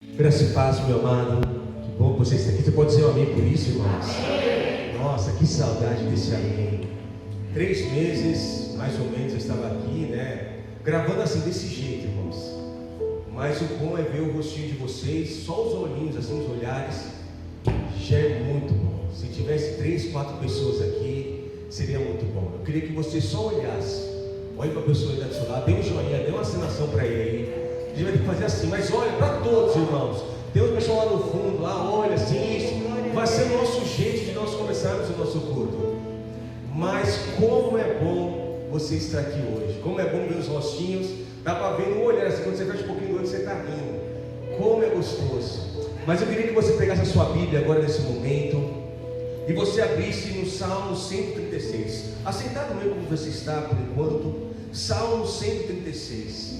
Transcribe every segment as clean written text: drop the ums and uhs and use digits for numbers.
Graça e paz, meu amado. Que bom que você está aqui. Você pode dizer um amém por isso, irmãos? Amém. Nossa, que saudade desse amém. 3 meses, mais ou menos, eu estava aqui, gravando assim, desse jeito, irmãos. Mas o bom é ver o rostinho de vocês, só os olhinhos, assim, os olhares. Já é muito bom. Se tivesse 3, 4 pessoas aqui, seria muito bom. Eu queria que você só olhasse. Olhe para a pessoa que está do seu lado, dê um joinha, dê uma assinação para ele aí. A gente vai ter que fazer assim, mas olha para todos, irmãos. Tem um pessoal lá no fundo, lá, olha assim, isso vai ser o nosso jeito de nós começarmos o nosso culto. Mas como é bom você estar aqui hoje, como é bom ver os rostinhos, dá para ver no olhar, assim, quando você fecha um pouquinho do olho, você está rindo, como é gostoso. Mas eu queria que você pegasse a sua Bíblia agora nesse momento, e você abrisse no Salmo 136, assentado mesmo como você está por enquanto, Salmo 136.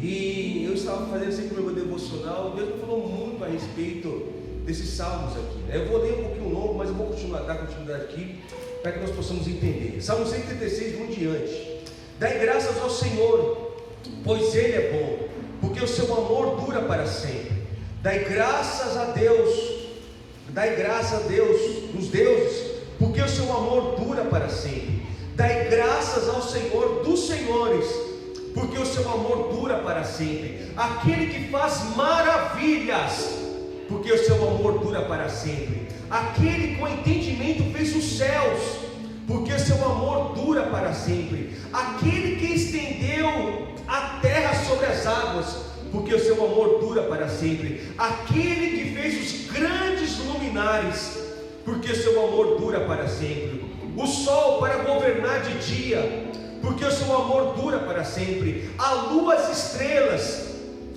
E eu estava fazendo sempre o meu devocional. Deus me falou muito a respeito desses salmos aqui, Eu vou ler um pouquinho longo, mas eu vou dar continuidade aqui para que nós possamos entender. Salmo 136, um diante. Dai graças ao Senhor, pois Ele é bom, porque o seu amor dura para sempre. Dai graças a Deus, os deuses, porque o seu amor dura para sempre. Dai graças ao Senhor dos senhores, porque o seu amor dura para sempre. Aquele que faz maravilhas, porque o seu amor dura para sempre. Aquele que com entendimento fez os céus, porque o seu amor dura para sempre. Aquele que estendeu a terra sobre as águas, porque o seu amor dura para sempre. Aquele que fez os grandes luminares, porque o seu amor dura para sempre. O sol para governar de dia, porque o seu amor dura para sempre. A lua, as estrelas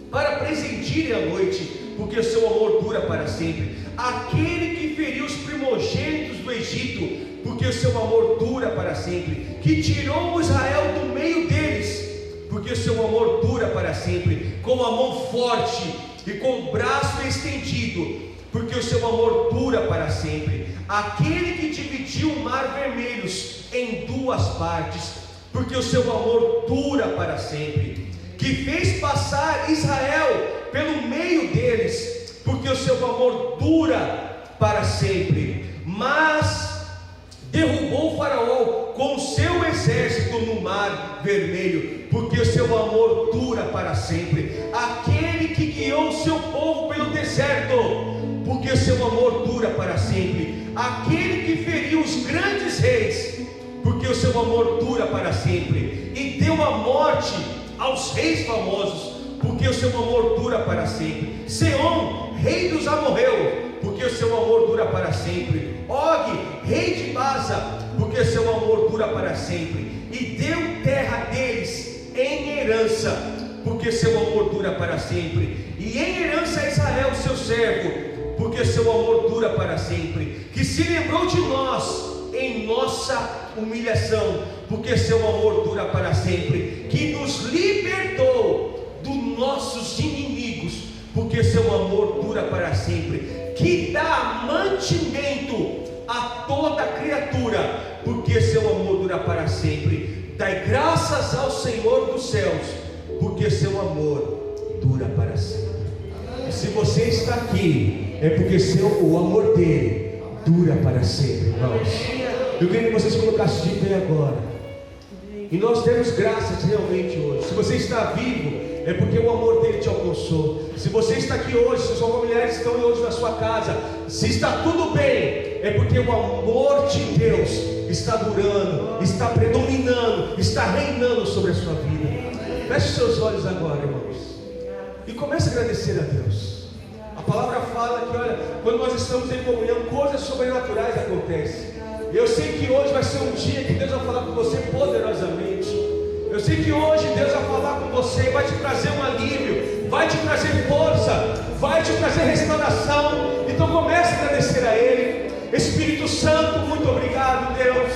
para presidirem a noite, porque o seu amor dura para sempre. Aquele que feriu os primogênitos do Egito, porque o seu amor dura para sempre. Que tirou Israel do meio deles, porque o seu amor dura para sempre. Com a mão forte e com o braço estendido, porque o seu amor dura para sempre. Aquele que dividiu o mar vermelho em 2 partes, porque o seu amor dura para sempre. Que fez passar Israel pelo meio deles, porque o seu amor dura para sempre. Mas derrubou o faraó com o seu exército no mar vermelho, porque o seu amor dura para sempre. Aquele que guiou o seu povo pelo deserto, porque o seu amor dura para sempre. Aquele que feriu os grandes reis, porque o seu amor dura para sempre. E deu a morte aos reis famosos, porque o seu amor dura para sempre. Seom, rei dos amorreus, porque o seu amor dura para sempre. Og, rei de Baza, porque o seu amor dura para sempre. E deu terra deles em herança, porque seu amor dura para sempre. E em herança a Israel, seu servo, porque seu amor dura para sempre. Que se lembrou de nós em nossa humilhação, porque seu amor dura para sempre. Que nos libertou dos nossos inimigos, porque seu amor dura para sempre. Que dá mantimento a toda criatura, porque seu amor dura para sempre. Dai graças ao Senhor dos céus, porque seu amor dura para sempre. E se você está aqui, é porque o amor dele dura para sempre, irmãos. Eu queria que vocês colocassem de pé agora. E nós temos graças realmente hoje. Se você está vivo, é porque o amor dele te alcançou. Se você está aqui hoje, se seus familiares estão hoje na sua casa, se está tudo bem, é porque o amor de Deus está durando, está predominando, está reinando sobre a sua vida. Feche seus olhos agora, irmãos, e comece a agradecer a Deus. A palavra fala que, olha, quando nós estamos em comunhão, coisas sobrenaturais acontecem. Eu sei que hoje vai ser um dia que Deus vai falar com você poderosamente. Eu sei que hoje Deus vai falar com você, vai te trazer um alívio, vai te trazer força, vai te trazer restauração. Então comece a agradecer a Ele. Espírito Santo, muito obrigado, Deus.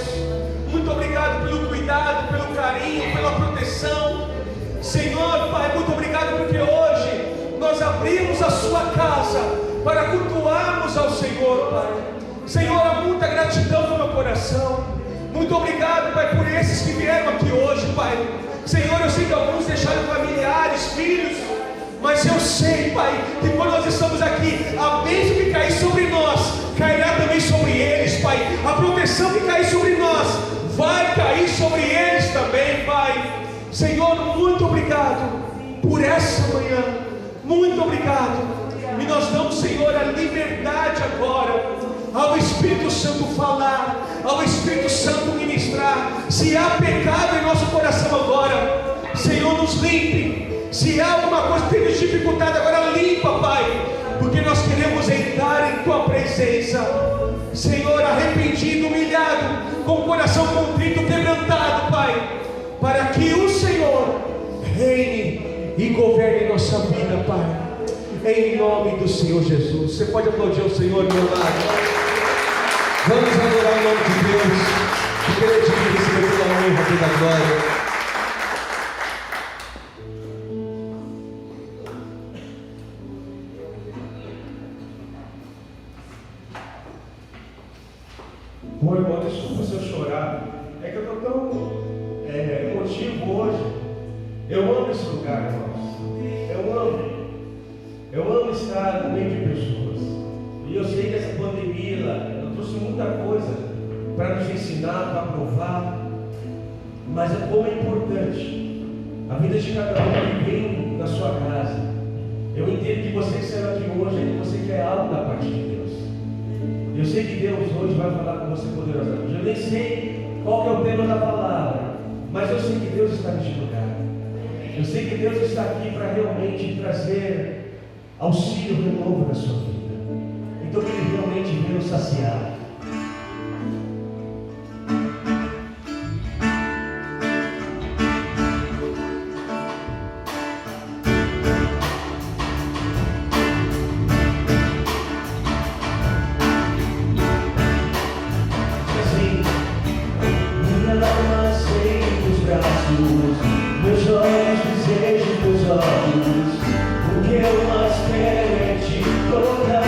Muito obrigado pelo cuidado, pelo carinho, pela proteção. Senhor, Pai, muito obrigado porque hoje nós abrimos a sua casa para cultuarmos ao Senhor, Pai. Senhor, há muita gratidão no meu coração. Muito obrigado, Pai, por esses que vieram aqui hoje, Pai. Senhor, eu sei que alguns deixaram familiares, filhos, Mas eu sei, Pai, que quando nós estamos aqui, a bênção que cair sobre nós, cairá também sobre eles, Pai. A proteção que cair sobre nós, vai cair sobre eles também, Pai. Senhor, muito obrigado por essa manhã. Muito obrigado. E nós damos, Senhor, a liberdade agora ao Espírito Santo falar, ao Espírito Santo ministrar. Se há pecado em nosso coração agora, Senhor, nos limpe. Se há alguma coisa que tem nos dificultado agora, limpa, Pai, porque nós queremos entrar em Tua presença, Senhor, arrependido, humilhado, com o coração contrito, quebrantado, Pai, para que o Senhor reine e governe nossa vida, Pai, em nome do Senhor Jesus. Você pode aplaudir o Senhor, meu amado. Vamos adorar o nome de Deus, porque Ele é digno de receber toda a honra, toda a glória. Bom, irmão, desculpa se eu chorar. É que eu estou tão emotivo hoje. Eu amo esse lugar, irmãos. Eu amo estar no meio de pessoas. E eu sei que essa pandemia, ela trouxe muita coisa para nos ensinar, para provar. Mas é como é importante a vida de cada um que vem na sua casa. Eu entendo que você que será de hoje, é que você quer algo da parte de Deus. Eu sei que Deus hoje vai falar com você poderosamente. Eu nem sei qual que é o tema da palavra, mas eu sei que Deus está neste lugar. Eu sei que Deus está aqui para realmente trazer auxílio, renovo na sua vida. Então que Ele realmente venha nos saciar. O que eu mais quero é te tocar.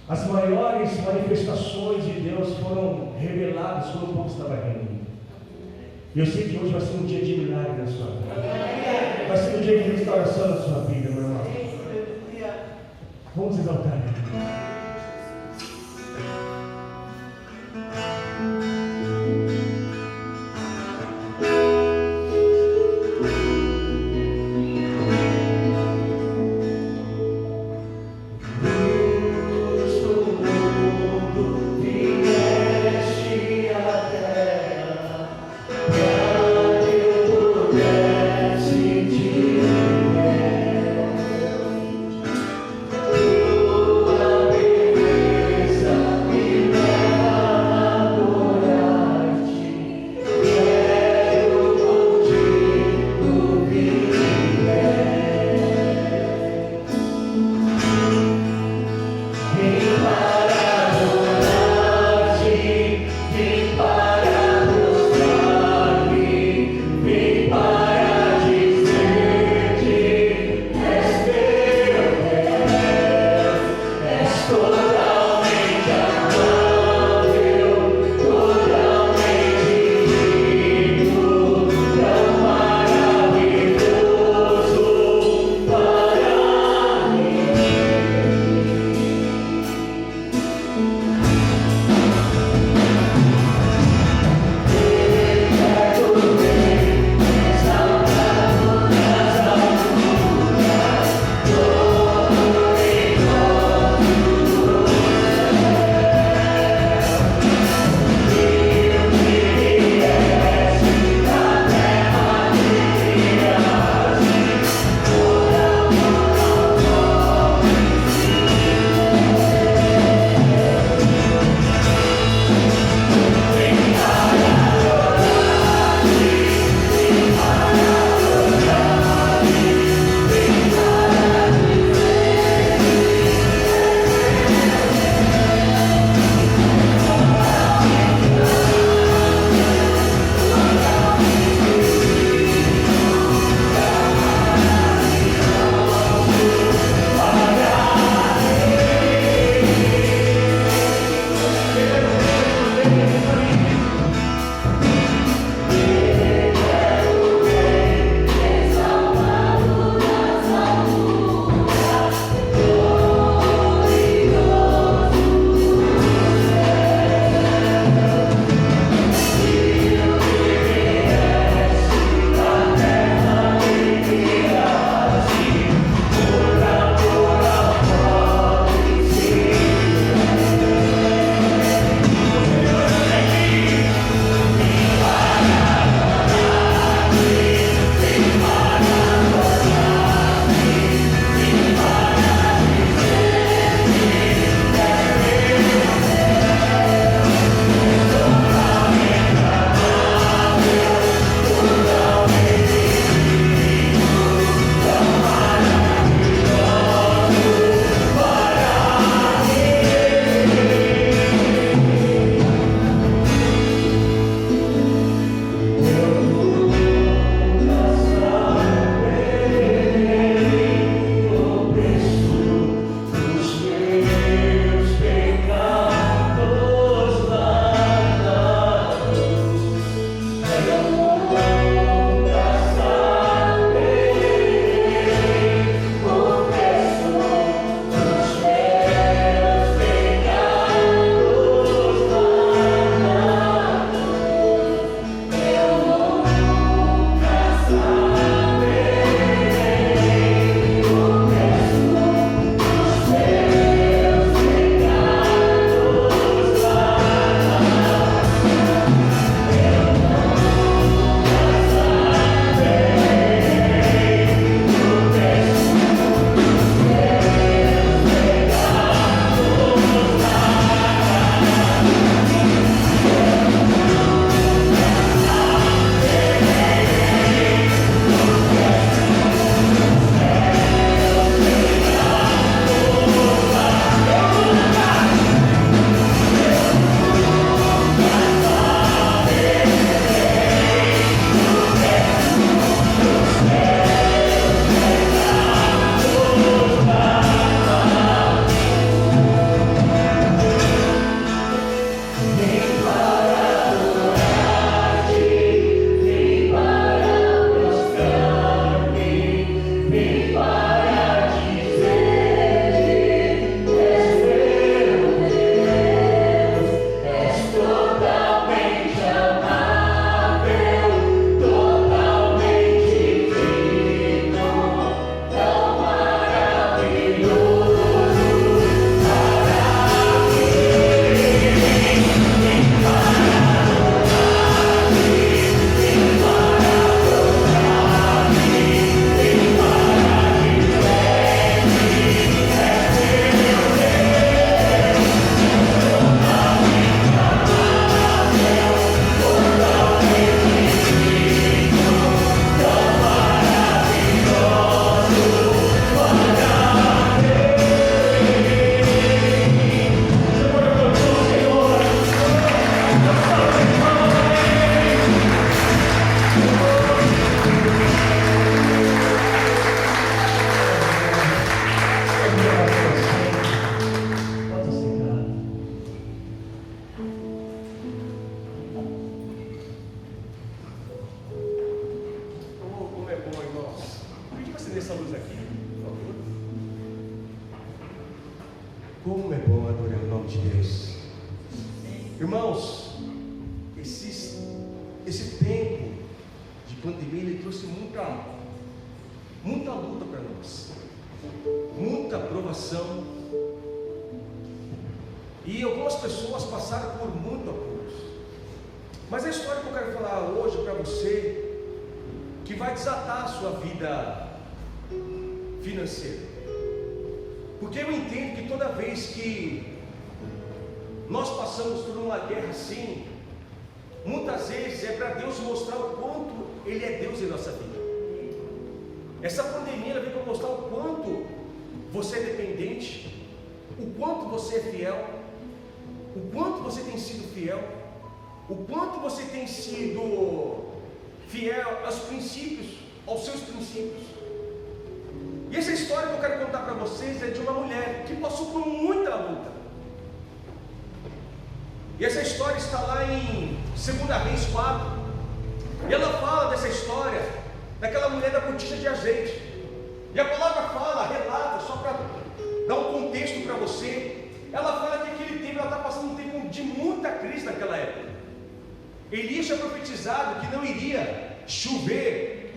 As maiores manifestações de Deus foram reveladas quando o povo estava reunido. E eu sei que hoje vai ser um dia de milagre na sua vida. Vai ser um dia de restauração na sua vida, meu irmão. Vamos exaltar Ele. Como é bom adorar o nome de Deus. Irmãos, esse tempo de pandemia, ele trouxe muita luta para nós, muita provação, e algumas pessoas passaram por muito apuros. Mas a história que eu quero falar hoje para você, que vai desatar a sua vida financeira, porque eu entendo que toda vez que nós passamos por uma guerra assim, muitas vezes é para Deus mostrar o quanto Ele é Deus em nossa vida. Essa pandemia ela veio para mostrar o quanto você é dependente, o quanto você é fiel, o quanto você tem sido fiel, o quanto você tem sido fiel aos princípios, aos seus princípios. E essa história que eu quero contar para vocês é de uma mulher que passou por muita luta. E essa história está lá em 2 Reis 4. E ela fala dessa história, daquela mulher da botija de azeite. E a palavra fala, relata, só para dar um contexto para você. Ela fala que aquele tempo, ela está passando um tempo de muita crise naquela época. Elias tinha profetizado que não iria chover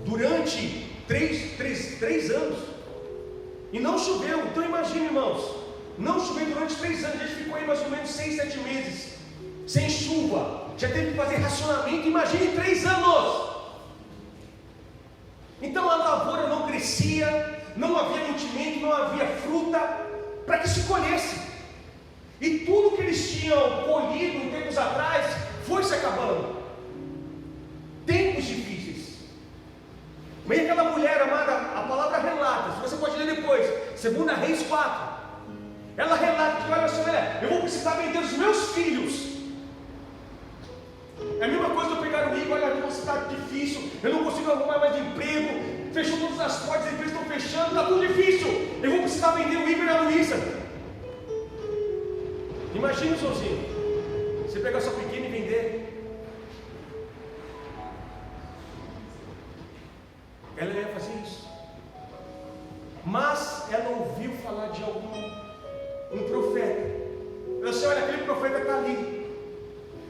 durante três anos. E não choveu. Então imagine, irmãos, não choveu durante 3 anos. A gente ficou aí mais ou menos 6, 7 meses sem chuva. Já teve que fazer racionamento. Imagine 3 anos. Então a lavoura não crescia, não havia mantimento, não havia fruta para que se colhesse. E tudo que eles tinham colhido em tempos atrás foi se acabando. Tempos difíceis. Mas aquela mulher amada, a palavra relata, se você pode ler depois, 2 Reis 4. Ela relata que, olha só, eu vou precisar vender os meus filhos. É a mesma coisa eu pegar o rico, olha, a está difícil, eu não consigo arrumar mais emprego, fechou todas as portas, as empresas estão fechando, está tudo difícil, eu vou precisar vender o Igor e a Luísa. Imagina, sozinho, você pegar sua pequena e vender. Ela ia fazer isso. Mas ela ouviu falar de um profeta. Eu sei, olha, aquele profeta está ali.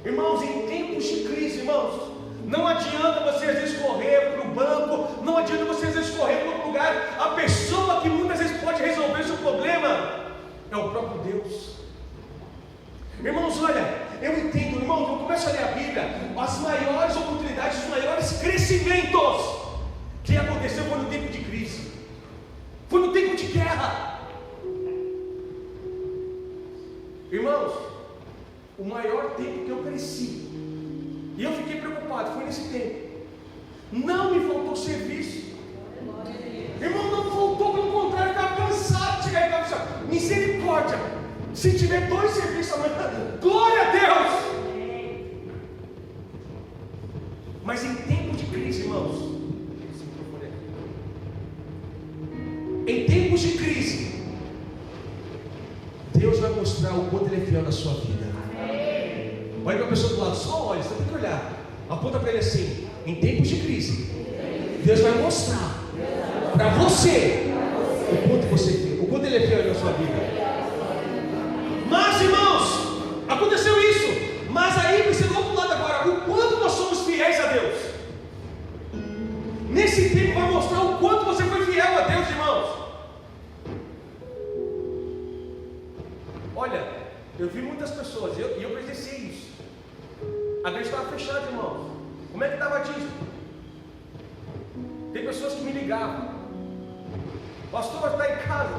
Irmãos, em tempos de crise, irmãos, não adianta você às vezes correr para o banco, não adianta você às vezes correr para outro lugar. A pessoa que muitas vezes pode resolver o seu problema é o próprio Deus. Irmãos, olha, eu entendo, irmãos, eu começo a ler a Bíblia, as maiores oportunidades, os maiores crescimentos que aconteceu foi no tempo de crise, foi no tempo de guerra. Irmãos, o maior tempo que eu cresci, e eu fiquei preocupado, foi nesse tempo. Não me faltou serviço. Irmão, não faltou, pelo contrário, eu estava cansado de chegar em casa e falar, misericórdia, se tiver 2 serviços amanhã, glória a Deus. Mas em tempo de crise, irmãos, em tempos de crise, Deus vai mostrar o quanto Ele é fiel na sua vida. Olha para a pessoa do lado, só olha, você tem que olhar. Aponta para ele assim: em tempos de crise, Deus vai mostrar para você o quanto Ele é fiel na sua vida. Mas, irmãos, aconteceu isso. Mas aí você do outro lado agora, o quanto nós somos fiéis a Deus. Nesse tempo vai mostrar o quanto você foi fiel a Deus, irmãos. Olha, eu vi muitas pessoas, e eu presenciei isso. A igreja estava fechada, irmãos. Como é que estava disso? Tem pessoas que me ligavam: pastor, está em casa?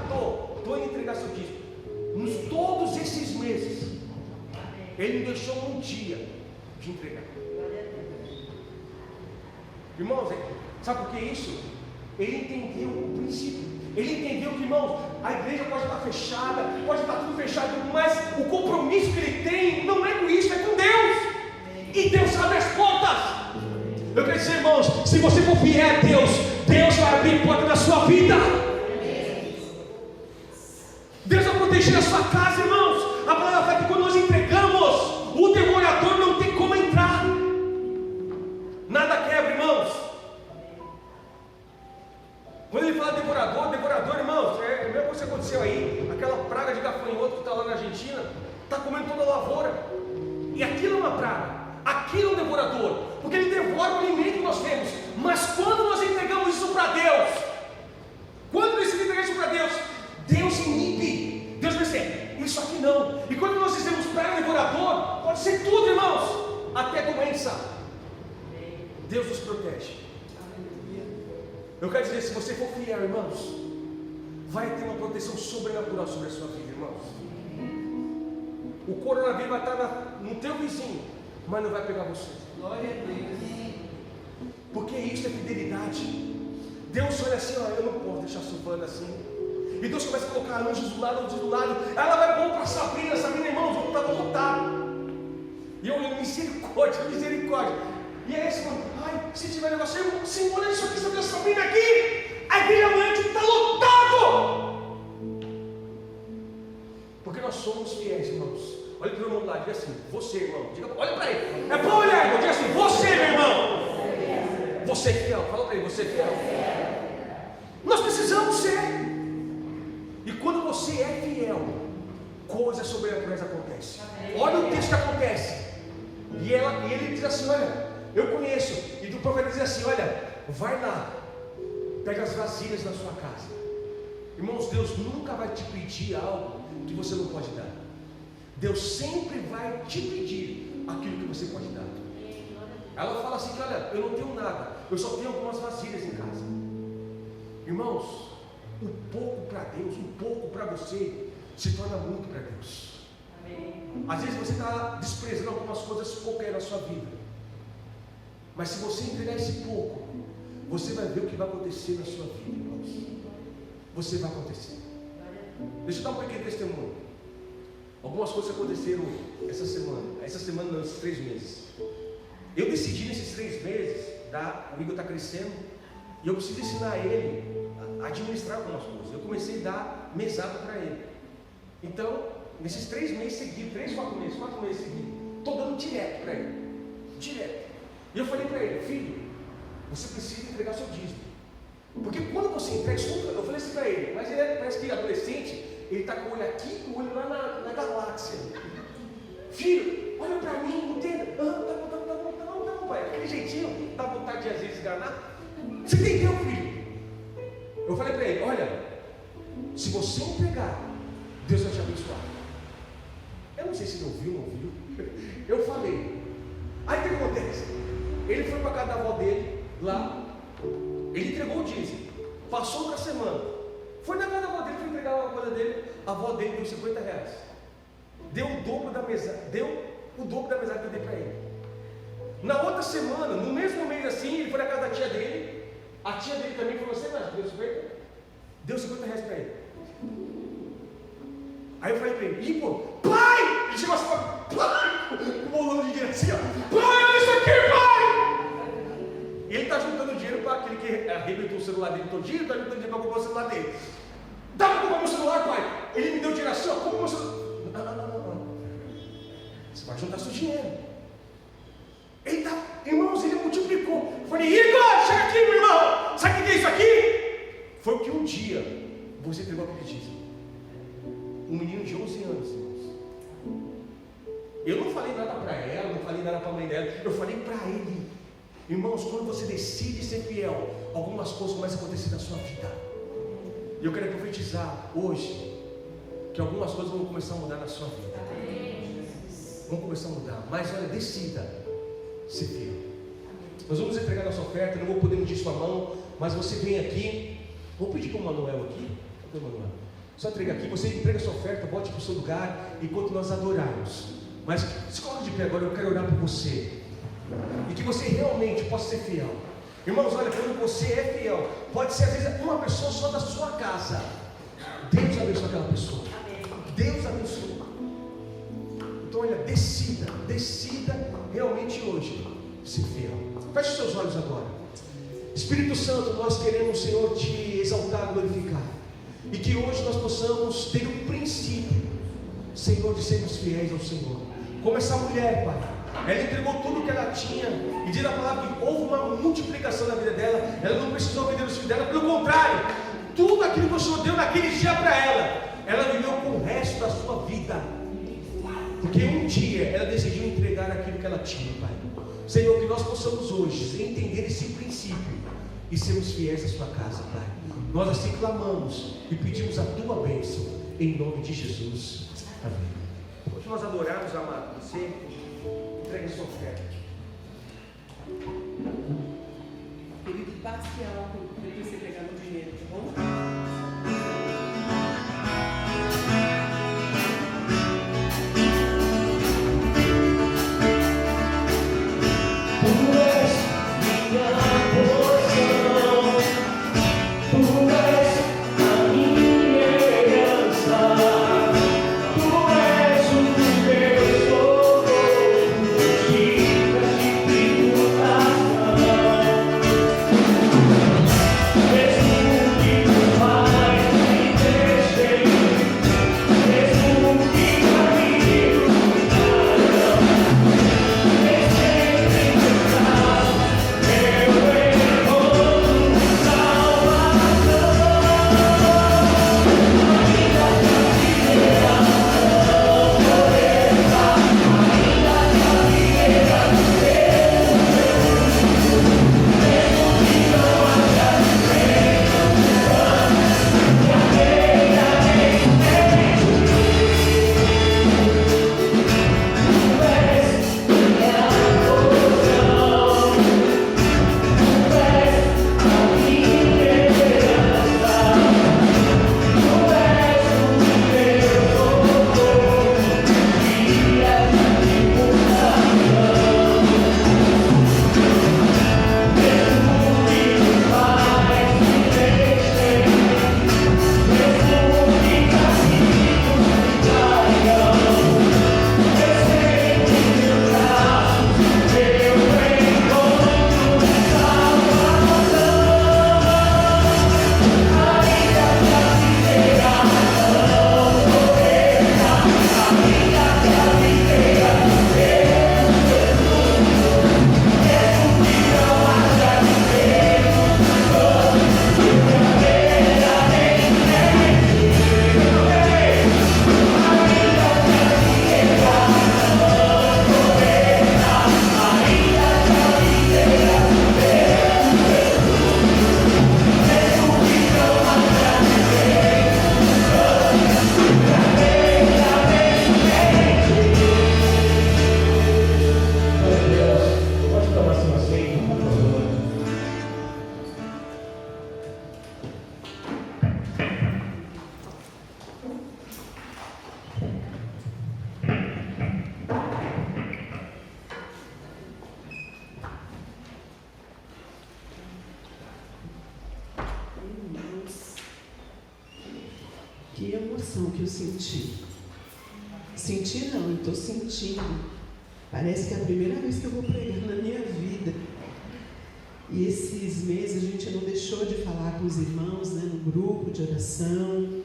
Estou indo entregar seu disco. Nos todos esses meses, Ele me deixou um dia de entregar. Irmãos, sabe por que isso? Ele entendeu o princípio. Ele entendeu que, irmãos, a igreja pode estar fechada, pode estar tudo fechado, mas o compromisso que ele tem não é com isso, é com Deus. E Deus abre as portas. Eu quero dizer, irmãos, se você for fiel a Deus, Deus vai abrir porta na sua vida. Deus vai proteger a sua casa, irmãos. A palavra fala que quando nós entregamos, o devorador não tem como entrar. Nada quebra, irmãos. Quando ele fala devorador, irmãos, é a mesma coisa que aconteceu aconteceu aí, aquela praga de gafanhoto que está lá na Argentina, está comendo toda a lavoura. E aquilo é uma praga, aquilo é um devorador, porque ele devora o alimento que nós temos. Mas quando nós entregamos isso para Deus, quando nós entregamos isso para Deus, Deus inibe, Deus vai dizer, isso aqui não. E quando nós dizemos praga devorador, pode ser tudo, irmãos, até doença. Deus nos protege. Eu quero dizer, se você for fiel, irmãos, vai ter uma proteção sobrenatural sobre a sua vida, irmãos. O coronavírus vai estar no teu vizinho, mas não vai pegar você. Glória a Deus. Porque isso é fidelidade. Deus olha assim, ó, eu não posso deixar sufando assim. E Deus começa a colocar anjos do lado, anjos do lado. Ela vai bom para Sabrina, irmãos, vamos estar lotado. E eu, misericórdia, misericórdia. E é esse, mano, ai, se tiver negócio, Senhor, olha isso aqui, sobre a Sabrina aqui. A igreja amanhã está lotado. Porque nós somos fiéis, irmãos. Olha para o irmão lá, diga assim, você, irmão, diga, olha para ele. É para olhar, irmão, diga assim, você, meu irmão. Você é fiel, fala para ele, você é fiel. Nós precisamos ser. E quando você é fiel, coisas sobrenaturais acontecem. Olha o texto que acontece. E ele diz assim, olha, eu conheço. E do profeta diz assim, olha, vai lá, pega as vasilhas na sua casa. Irmãos, Deus nunca vai te pedir algo que você não pode dar. Deus sempre vai te pedir aquilo que você pode dar. Ela fala assim que, olha, eu não tenho nada, eu só tenho algumas vasilhas em casa. Irmãos, um pouco para Deus, um pouco para você, se torna muito para Deus. Às vezes você está desprezando algumas coisas pouco aí na sua vida. Mas se você entregar esse pouco, você vai ver o que vai acontecer na sua vida, irmãos. Você vai acontecer. Deixa eu dar um pequeno testemunho. Algumas coisas aconteceram essa semana. Essa semana não, esses 3 meses. Eu decidi nesses 3 meses, o Igor está crescendo, e eu preciso ensinar ele a administrar algumas coisas. Eu comecei a dar mesada para ele. Então, nesses 3 meses seguidos, 4 meses seguidos, estou dando direto para ele. Direto. E eu falei para ele, filho, você precisa entregar seu dízimo. Porque quando você entrega, eu falei assim para ele, mas ele parece que adolescente, ele está com o olho aqui e o olho lá na galáxia. Filho, olha para mim, entenda. Tá bom, pai. Aquele jeitinho, dá vontade de às vezes enganar. Você entendeu, filho? Eu falei para ele, olha, se você entregar, Deus vai te abençoar. Eu não sei se ele ouviu ou não ouviu. Eu falei. Aí o que acontece? Ele foi para a casa da avó dele, lá. Ele entregou o dízimo. Passou outra semana. Foi na casa da avó dele, foi entregar uma coisa dele. A avó dele deu R$50. Deu o dobro da mesada. Deu o dobro da mesada que eu dei para ele. Na outra semana, no mesmo mês assim, ele foi na casa da tia dele. A tia dele também falou assim, mas deu 50? Deu R$50 para ele. Aí eu falei para ele, Igor, pai! Ele chegou assim, pai! Um bolão de dinheiro assim, ó. Pai, olha isso aqui, pai! E ele está juntando dinheiro para aquele que arrebentou o celular dele todo dia, está juntando dinheiro para comprar o celular dele. Dá para comprar meu celular, pai? Ele me deu dinheiro assim, ó, compra meu celular. Não. Você vai juntar seu dinheiro. Ele tá, irmãos, ele multiplicou. Eu falei, Igor, chega aqui, meu irmão. Sabe o que é isso aqui? Foi o que um dia você entregou aquele dízimo. Um menino de 11 anos, irmãos. Eu não falei nada para ela, não falei nada para a mãe dela. Eu falei para ele. Irmãos, quando você decide ser fiel, algumas coisas começam a acontecer na sua vida. E eu quero profetizar hoje que algumas coisas vão começar a mudar na sua vida. Vão começar a mudar. Mas olha, decida ser fiel. Nós vamos entregar nossa oferta. Não vou poder medir sua mão, mas você vem aqui. Vou pedir para o Manuel aqui. Cadê o Manuel? Só entrega aqui. Você entrega sua oferta, volte para o seu lugar enquanto nós adorarmos. Mas se coloque de pé agora. Eu quero orar por você. E que você realmente possa ser fiel. Irmãos, olha, quando você é fiel, pode ser às vezes uma pessoa só da sua casa. Deus abençoa aquela pessoa. Deus abençoa. Então olha, decida realmente hoje ser fiel. Feche os seus olhos agora. Espírito Santo, nós queremos, Senhor, te exaltar, glorificar. E que hoje nós possamos ter um princípio, Senhor, de sermos fiéis ao Senhor. Como essa mulher, Pai. Ela entregou tudo o que ela tinha. E diz a palavra que houve uma multiplicação na vida dela. Ela não precisou vender os filhos dela. Pelo contrário, tudo aquilo que o Senhor deu naquele dia para ela, vida. Porque um dia ela decidiu entregar aquilo que ela tinha, Pai. Senhor, que nós possamos hoje entender esse princípio e sermos fiéis à sua casa, Pai. Nós assim clamamos e pedimos a tua bênção, em nome de Jesus. Amém. Hoje nós adoramos, amado, você entrega a sua oferta. Querido, passe algo para você pegar no dinheiro, tá bom? Que emoção que eu senti. Senti não, eu estou sentindo. Parece que é a primeira vez que eu vou pregar na minha vida. E esses meses a gente não deixou de falar com os irmãos, né, no grupo de oração.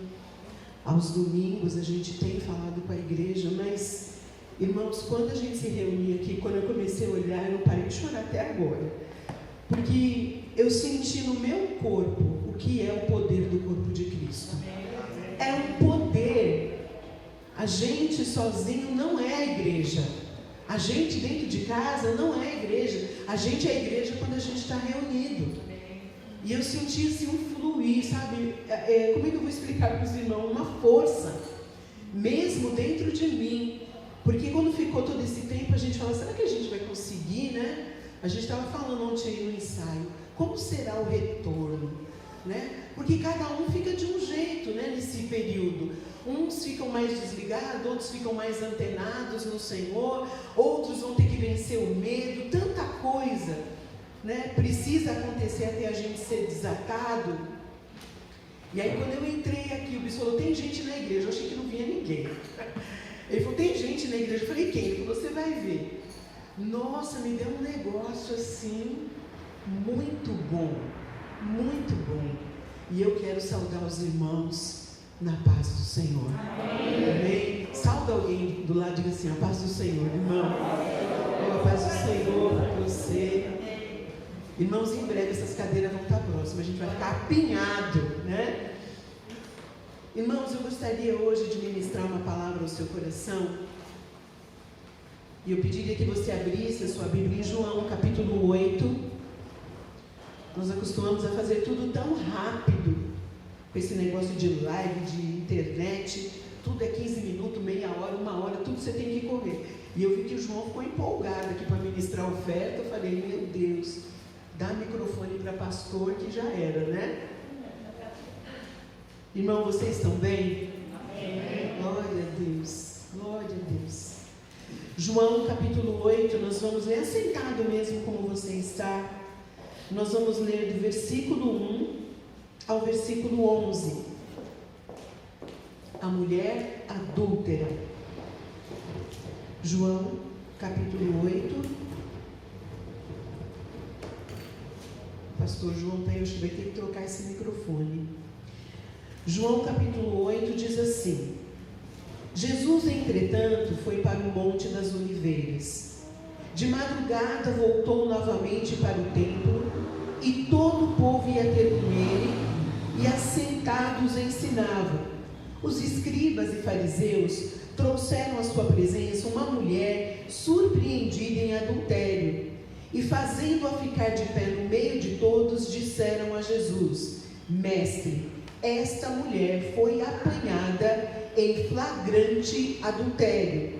Aos domingos a gente tem falado com a igreja, mas, irmãos, quando a gente se reunia aqui, quando eu comecei a olhar, eu não parei de chorar até agora. Porque eu senti no meu corpo o que é o poder do corpo de Cristo. É um poder. A gente sozinho não é a igreja. A gente dentro de casa não é a igreja. A gente é a igreja quando a gente está reunido. E eu senti assim um fluir, sabe? Como é que eu vou explicar para os irmãos? Uma força, mesmo dentro de mim. Porque quando ficou todo esse tempo, a gente fala, será que a gente vai conseguir, né? A gente estava falando ontem aí no ensaio, como será o retorno, né? Porque cada um fica de um jeito, né, nesse período. Uns ficam mais desligados, outros ficam mais antenados no Senhor, outros vão ter que vencer o medo, tanta coisa, né, precisa acontecer até a gente ser desatado. E aí quando eu entrei aqui, o bispo falou, tem gente na igreja, eu achei que não vinha ninguém. Ele falou, tem gente na igreja, eu falei, quem? Ele falou, você vai ver. Nossa, me deu um negócio assim, muito bom, muito bom. E eu quero saudar os irmãos na paz do Senhor. Amém. Amém. Sauda alguém do lado e diga assim, a paz do Senhor, irmão. Oh, a paz do Senhor para você. Irmãos, em breve essas cadeiras vão estar próximas, a gente vai ficar apinhado, né? Irmãos, eu gostaria hoje de ministrar uma palavra ao seu coração. E eu pediria que você abrisse a sua Bíblia em João, capítulo 8. Nós acostumamos a fazer tudo tão rápido, com esse negócio de live, de internet. Tudo é 15 minutos, meia hora, uma hora, tudo você tem que correr. E eu vi que o João ficou empolgado aqui para ministrar a oferta. Eu falei, meu Deus, dá microfone para pastor que já era, né? Irmão, vocês estão bem? Amém. Glória a Deus, glória a Deus. João capítulo 8, nós vamos ler assentado mesmo como você está. Nós vamos ler do versículo 1 ao versículo 11. A mulher adúltera. João capítulo 8. Pastor João está aí, eu acho que vai ter que trocar esse microfone. João capítulo 8 diz assim: Jesus, entretanto, foi para o Monte das Oliveiras. De madrugada voltou novamente para o templo, e todo o povo ia ter com ele, e assentados ensinava. Os escribas e fariseus trouxeram à sua presença uma mulher surpreendida em adultério, e fazendo-a ficar de pé no meio de todos, disseram a Jesus: Mestre, esta mulher foi apanhada em flagrante adultério.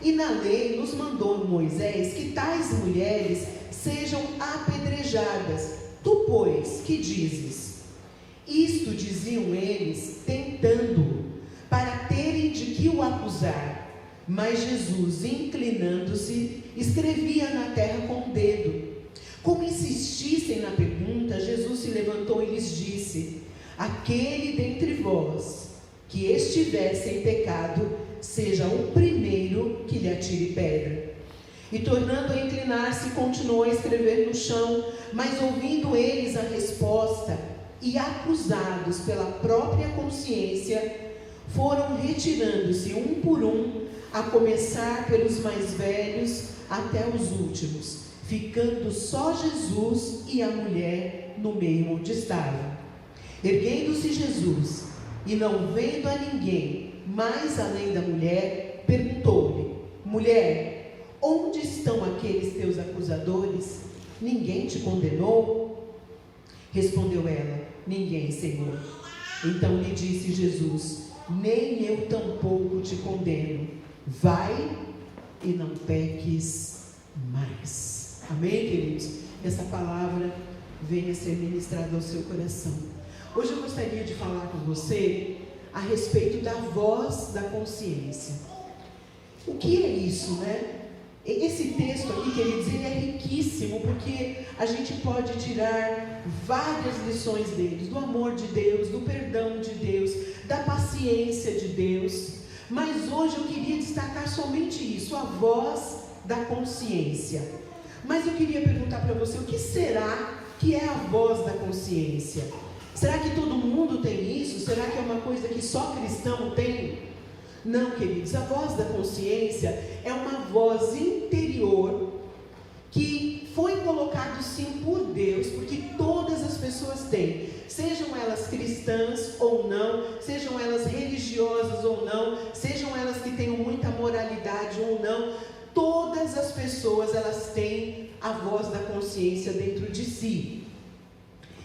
E na lei nos mandou Moisés que tais mulheres sejam apedrejadas. Tu, pois, que dizes? Isto diziam eles, tentando-o, para terem de que o acusar. Mas Jesus, inclinando-se, escrevia na terra com o dedo. Como insistissem na pergunta, Jesus se levantou e lhes disse: Aquele dentre vós que estiver sem pecado, seja o primeiro que lhe atire pedra. E tornando a inclinar-se, continuou a escrever no chão. Mas ouvindo eles a resposta, e acusados pela própria consciência, foram retirando-se um por um, a começar pelos mais velhos até os últimos, ficando só Jesus e a mulher no meio onde estavam. Erguendo-se Jesus, e não vendo a ninguém mais além da mulher, perguntou-lhe: Mulher, onde estão aqueles teus acusadores? Ninguém te condenou? Respondeu ela: Ninguém, Senhor. Então lhe disse Jesus: Nem eu tampouco te condeno. Vai e não peques mais. Amém, queridos? Essa palavra venha ser ministrada ao seu coração. Hoje eu gostaria de falar com você a respeito da voz da consciência. O que é isso, né? Esse texto aqui, queridos, ele é riquíssimo, porque a gente pode tirar várias lições deles, do amor de Deus, do perdão de Deus, da paciência de Deus. Mas hoje eu queria destacar somente isso, a voz da consciência. Mas eu queria perguntar para você, o que será que é a voz da consciência? Será que todo mundo tem isso? Será que é uma coisa que só cristão tem? Não, queridos, a voz da consciência é uma voz interior que foi colocado sim por Deus, porque todas as pessoas têm, sejam elas cristãs ou não, sejam elas religiosas ou não, sejam elas que tenham muita moralidade ou não, todas as pessoas elas têm a voz da consciência dentro de si.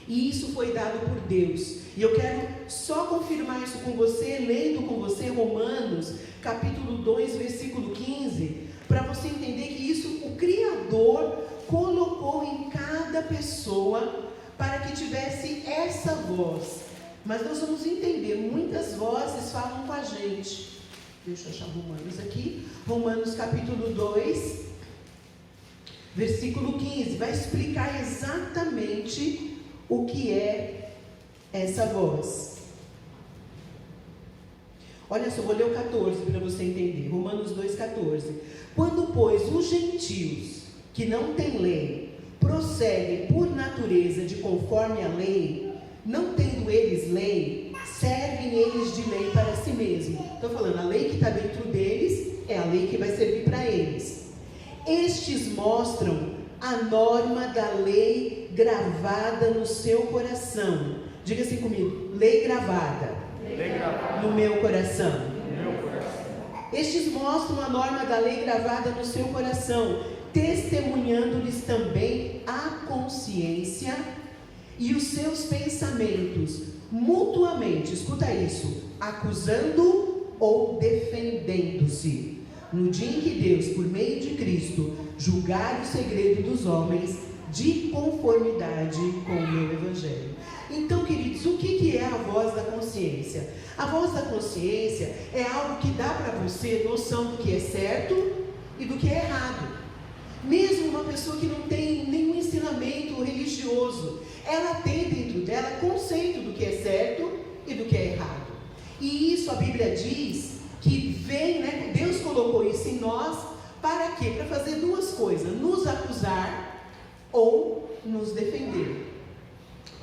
E isso foi dado por Deus. E eu quero só confirmar isso com você, lendo com você Romanos, capítulo 2, versículo 15, para você entender que isso o Criador colocou em cada pessoa para que tivesse essa voz. Mas nós vamos entender, muitas vozes falam com a gente. Deixa eu achar Romanos aqui. Romanos capítulo 2, versículo 15, vai explicar exatamente o que é essa voz. Olha só, vou ler o 14 para você entender. Romanos 2,14. Quando, pois, os gentios que não têm lei prosseguem por natureza de conforme a lei, não tendo eles lei, servem eles de lei para si mesmos. Estou falando, a lei que está dentro deles é a lei que vai servir para eles. Estes mostram a norma da lei gravada no seu coração. Diga assim comigo: lei gravada. Lei gravada. no meu coração. Estes mostram a norma da lei gravada no seu coração, testemunhando-lhes também a consciência e os seus pensamentos, mutuamente, escuta isso, acusando ou defendendo-se, no dia em que Deus, por meio de Cristo, julgar o segredo dos homens, de conformidade com o meu Evangelho. Então, queridos, o que é a voz da consciência? A voz da consciência é algo que dá para você noção do que é certo e do que é errado. Mesmo uma pessoa que não tem nenhum ensinamento religioso, ela tem dentro dela conceito do que é certo e do que é errado. E isso a Bíblia diz que vem, né? Deus colocou isso em nós, para quê? Para fazer duas coisas: nos acusar ou nos defender.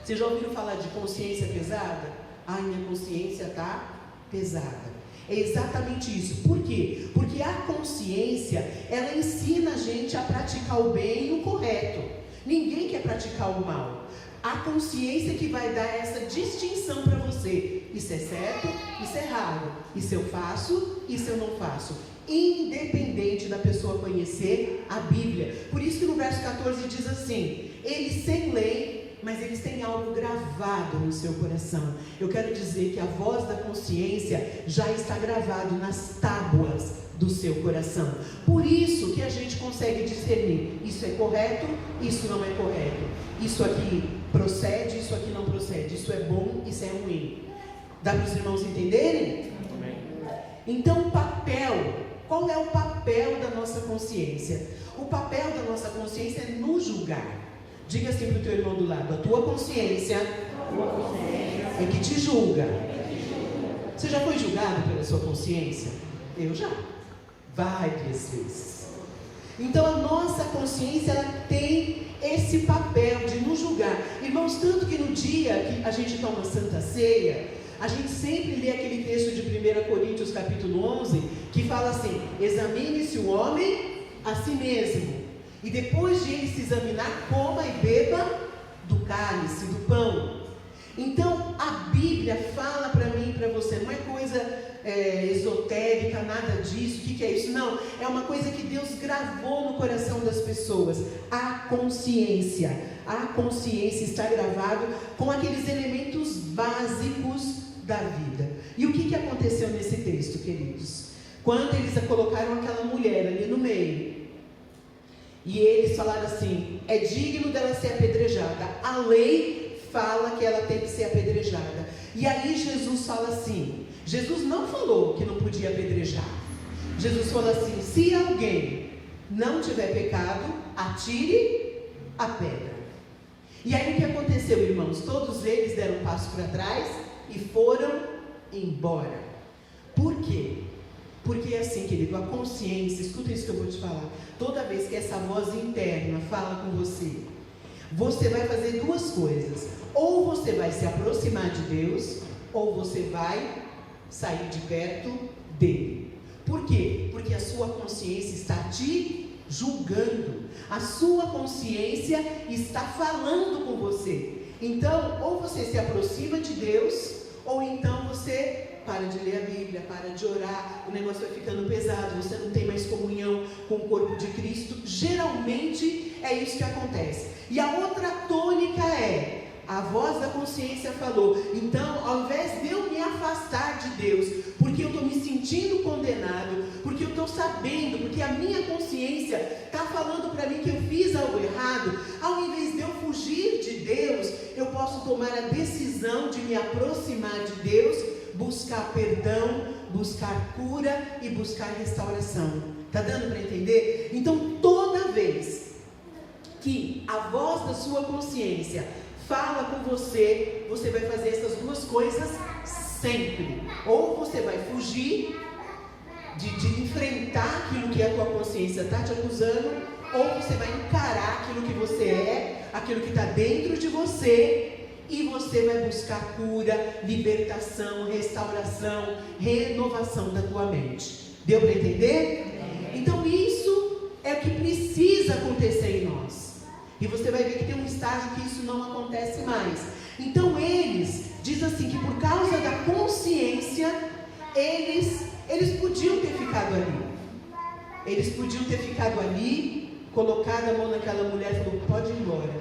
Vocês já ouviram falar de consciência pesada? Ai, minha consciência está pesada. É exatamente isso. Por quê? Porque a consciência, ela ensina a gente a praticar o bem e o correto. Ninguém quer praticar o mal. A consciência que vai dar essa distinção para você. Isso é certo, isso é errado. Isso eu faço, isso eu não faço. Independente da pessoa conhecer a Bíblia. Por isso que no verso 14 diz assim: eles sem lei, mas eles têm algo gravado no seu coração. Eu quero dizer que a voz da consciência já está gravado nas tábuas do seu coração. Por isso que a gente consegue discernir: isso é correto, isso não é correto. Isso aqui procede, isso aqui não procede. Isso é bom, isso é ruim. Dá para os irmãos entenderem? Amém. Então o papel, qual é o papel da nossa consciência? O papel da nossa consciência é nos julgar. Diga assim para o teu irmão do lado: a tua consciência é que te julga. Você já foi julgado pela sua consciência? Eu já, várias vezes. Então a nossa consciência, ela tem esse papel de nos julgar. Irmãos, tanto que no dia que a gente toma Santa Ceia, a gente sempre lê aquele texto de 1 Coríntios capítulo 11, que fala assim: examine-se o homem a si mesmo, e depois de ele se examinar, coma e beba do cálice, do pão. Então a Bíblia fala para mim e para você, não é coisa esotérica, nada disso. O que é isso? Não, é uma coisa que Deus gravou no coração das pessoas. A consciência está gravado com aqueles elementos básicos da vida. E o que aconteceu nesse texto, queridos? Quando eles colocaram aquela mulher ali no meio, e eles falaram assim: é digno dela ser apedrejada. A lei fala que ela tem que ser apedrejada. E aí Jesus fala assim, Jesus não falou que não podia apedrejar. Jesus falou assim: se alguém não tiver pecado, atire a pedra. E aí o que aconteceu, irmãos? Todos eles deram um passo para trás e foram embora. Por quê? Porque é assim, querido, a consciência, escuta isso que eu vou te falar. Toda vez que essa voz interna fala com você, você vai fazer duas coisas: ou você vai se aproximar de Deus, ou você vai sair de perto dele. Por quê? Porque a sua consciência está te julgando. A sua consciência está falando com você. Então, ou você se aproxima de Deus, ou então você para de ler a Bíblia, para de orar, o negócio vai ficando pesado, você não tem mais comunhão com o corpo de Cristo. Geralmente é isso que acontece. E a outra tônica é: a voz da consciência falou, então ao invés de eu me afastar de Deus, porque eu estou me sentindo condenado, porque eu estou sabendo, porque a minha consciência está falando para mim que eu fiz algo errado, ao invés de eu fugir de Deus, eu posso tomar a decisão de me aproximar de Deus, buscar perdão, buscar cura e buscar restauração. Está dando para entender? Então toda vez que a voz da sua consciência fala com você, você vai fazer essas duas coisas sempre. Ou você vai fugir de enfrentar aquilo que a tua consciência está te acusando, ou você vai encarar aquilo que você é, aquilo que está dentro de você, e você vai buscar cura, libertação, restauração, renovação da tua mente. Deu para entender? Então isso é o que precisa acontecer em nós. E você vai ver que tem um estágio que isso não acontece mais. Então eles, diz assim, que por causa da consciência, eles podiam ter ficado ali. Eles podiam ter ficado ali, colocado a mão naquela mulher e falou, pode ir embora.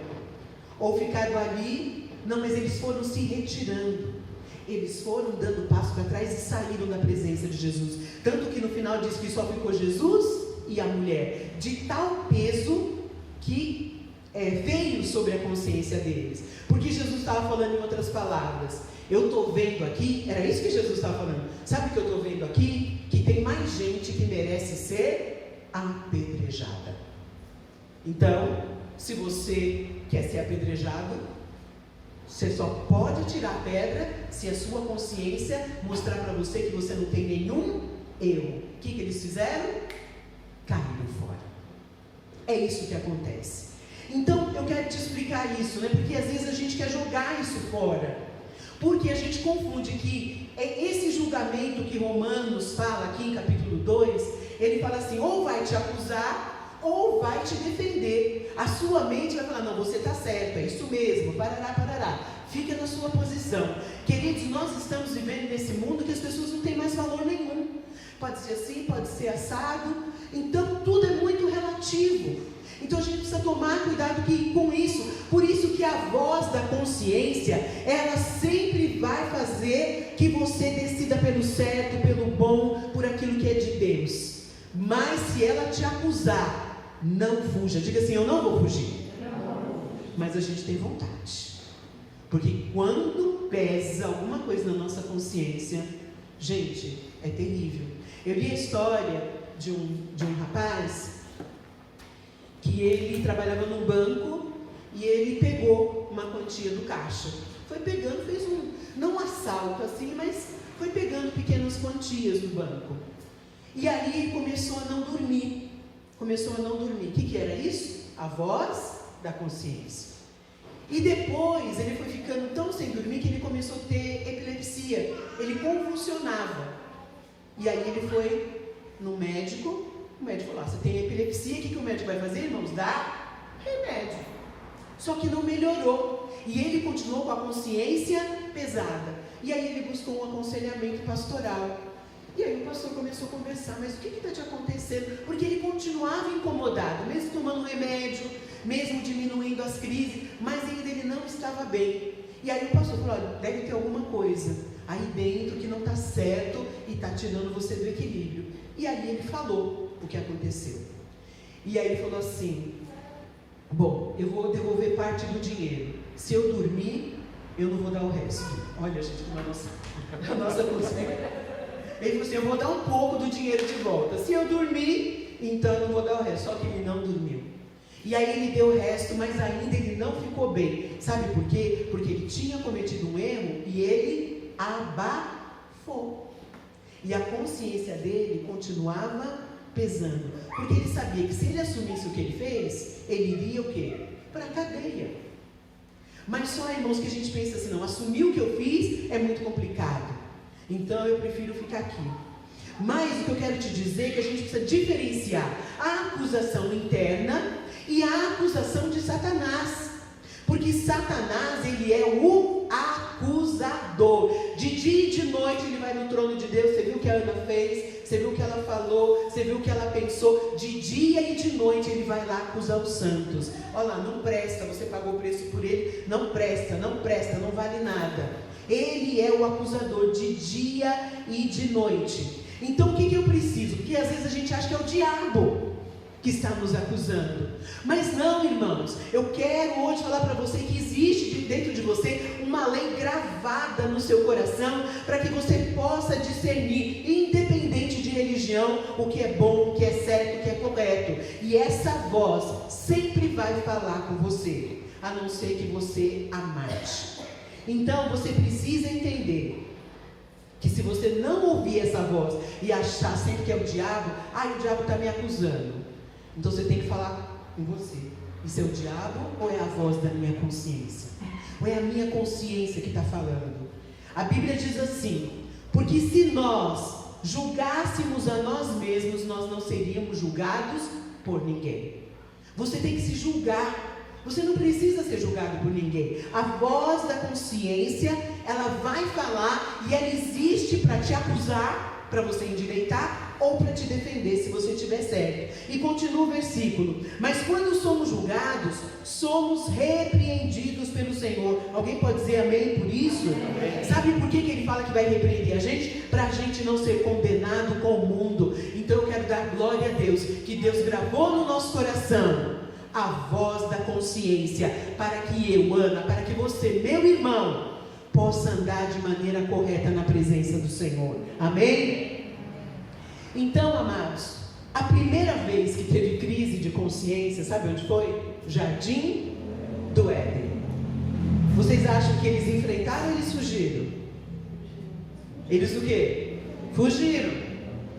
Ou ficado ali, não, mas eles foram se retirando. Eles foram dando passo para trás e saíram da presença de Jesus. Tanto que no final diz que só ficou Jesus e a mulher, de tal peso que veio sobre a consciência deles. Porque Jesus estava falando em outras palavras. Eu estou vendo aqui, era isso que Jesus estava falando. Sabe o que eu estou vendo aqui? Que tem mais gente que merece ser apedrejada. Então, se você quer ser apedrejado, você só pode tirar a pedra se a sua consciência mostrar para você que você não tem nenhum erro. O que eles fizeram? Caíram fora. É isso que acontece. Então, eu quero te explicar isso, né? Porque às vezes a gente quer jogar isso fora. Porque a gente confunde que esse julgamento que Romanos fala aqui em capítulo 2, ele fala assim, ou vai te acusar, ou vai te defender. A sua mente vai falar, não, você está certo, é isso mesmo, parará, parará. Fica na sua posição. Queridos, nós estamos vivendo nesse mundo que as pessoas não têm mais valor nenhum. Pode ser assim, pode ser assado. Então, tudo é muito relativo. Então a gente precisa tomar cuidado com isso. Por isso que a voz da consciência, ela sempre vai fazer que você decida pelo certo, pelo bom, por aquilo que é de Deus. Mas se ela te acusar, não fuja. Diga assim, eu não vou fugir. Mas a gente tem vontade. Porque quando pesa alguma coisa na nossa consciência, gente, é terrível. Eu li a história de um rapaz que ele trabalhava num banco e ele pegou uma quantia do caixa. Foi pegando, fez não um assalto assim, mas foi pegando pequenas quantias do banco. E aí ele começou a não dormir. O que era isso? A voz da consciência. E depois ele foi ficando tão sem dormir que ele começou a ter epilepsia. Ele convulsionava. E aí ele foi no médico. O médico falou, você tem epilepsia, o que o médico vai fazer, irmãos? Dá remédio. Só que não melhorou. E ele continuou com a consciência pesada. E aí ele buscou um aconselhamento pastoral. E aí o pastor começou a conversar, mas o que está te acontecendo? Porque ele continuava incomodado, mesmo tomando remédio, mesmo diminuindo as crises, mas ainda ele não estava bem. E aí o pastor falou, olha, deve ter alguma coisa aí dentro que não está certo e está tirando você do equilíbrio. E aí ele falou o que aconteceu. E aí ele falou assim, bom, eu vou devolver parte do dinheiro. Se eu dormir, eu não vou dar o resto. Olha, gente, como a nossa consciência. Ele falou assim, eu vou dar um pouco do dinheiro de volta. Se eu dormir, então eu não vou dar o resto. Só que ele não dormiu. E aí ele deu o resto, mas ainda ele não ficou bem. Sabe por quê? Porque ele tinha cometido um erro e ele abafou. E a consciência dele continuava pesando. Porque ele sabia que se ele assumisse o que ele fez, ele iria o quê? Para a cadeia. Mas só, irmãos, que a gente pensa assim, não, assumir o que eu fiz é muito complicado. Então eu prefiro ficar aqui. Mas o que eu quero te dizer é que a gente precisa diferenciar a acusação interna e a acusação de Satanás. Porque Satanás, ele é o acusador. De dia e de noite ele vai no trono de Deus. Você viu o que a Ana fez? Você viu o que ela falou? Você viu o que ela pensou? De dia e de noite ele vai lá acusar os santos. Olha lá, não presta, você pagou o preço por ele. Não presta, não vale nada. Ele é o acusador de dia e de noite. Então o que eu preciso? Porque às vezes a gente acha que é o diabo que está nos acusando. Mas não, irmãos. Eu quero hoje falar para você que existe dentro de você uma lei gravada no seu coração para que você possa discernir, independente de religião, o que é bom, o que é certo, o que é correto. E essa voz sempre vai falar com você, a não ser que você a mate. Então você precisa entender que se você não ouvir essa voz e achar sempre que é o diabo está me acusando. Então você tem que falar com você. Isso é o diabo ou é a voz da minha consciência? Ou é a minha consciência que está falando? A Bíblia diz assim, porque se nós julgássemos a nós mesmos, nós não seríamos julgados por ninguém. Você tem que se julgar. Você não precisa ser julgado por ninguém. A voz da consciência, ela vai falar e ela existe para te acusar, para você endireitar ou para te defender se você estiver certo. E continua o versículo: mas quando somos julgados, somos repreendidos pelo Senhor. Alguém pode dizer amém por isso? Amém. Sabe por que ele fala que vai repreender a gente? Para a gente não ser condenado com o mundo. Então eu quero dar glória a Deus, que Deus gravou no nosso coração a voz da consciência, para que eu, Ana, para que você, meu irmão, possa andar de maneira correta na presença do Senhor. Amém? Então, amados, a primeira vez que teve crise de consciência, sabe onde foi? Jardim do Éden. Vocês acham que eles enfrentaram ou eles fugiram? Eles o quê? Fugiram.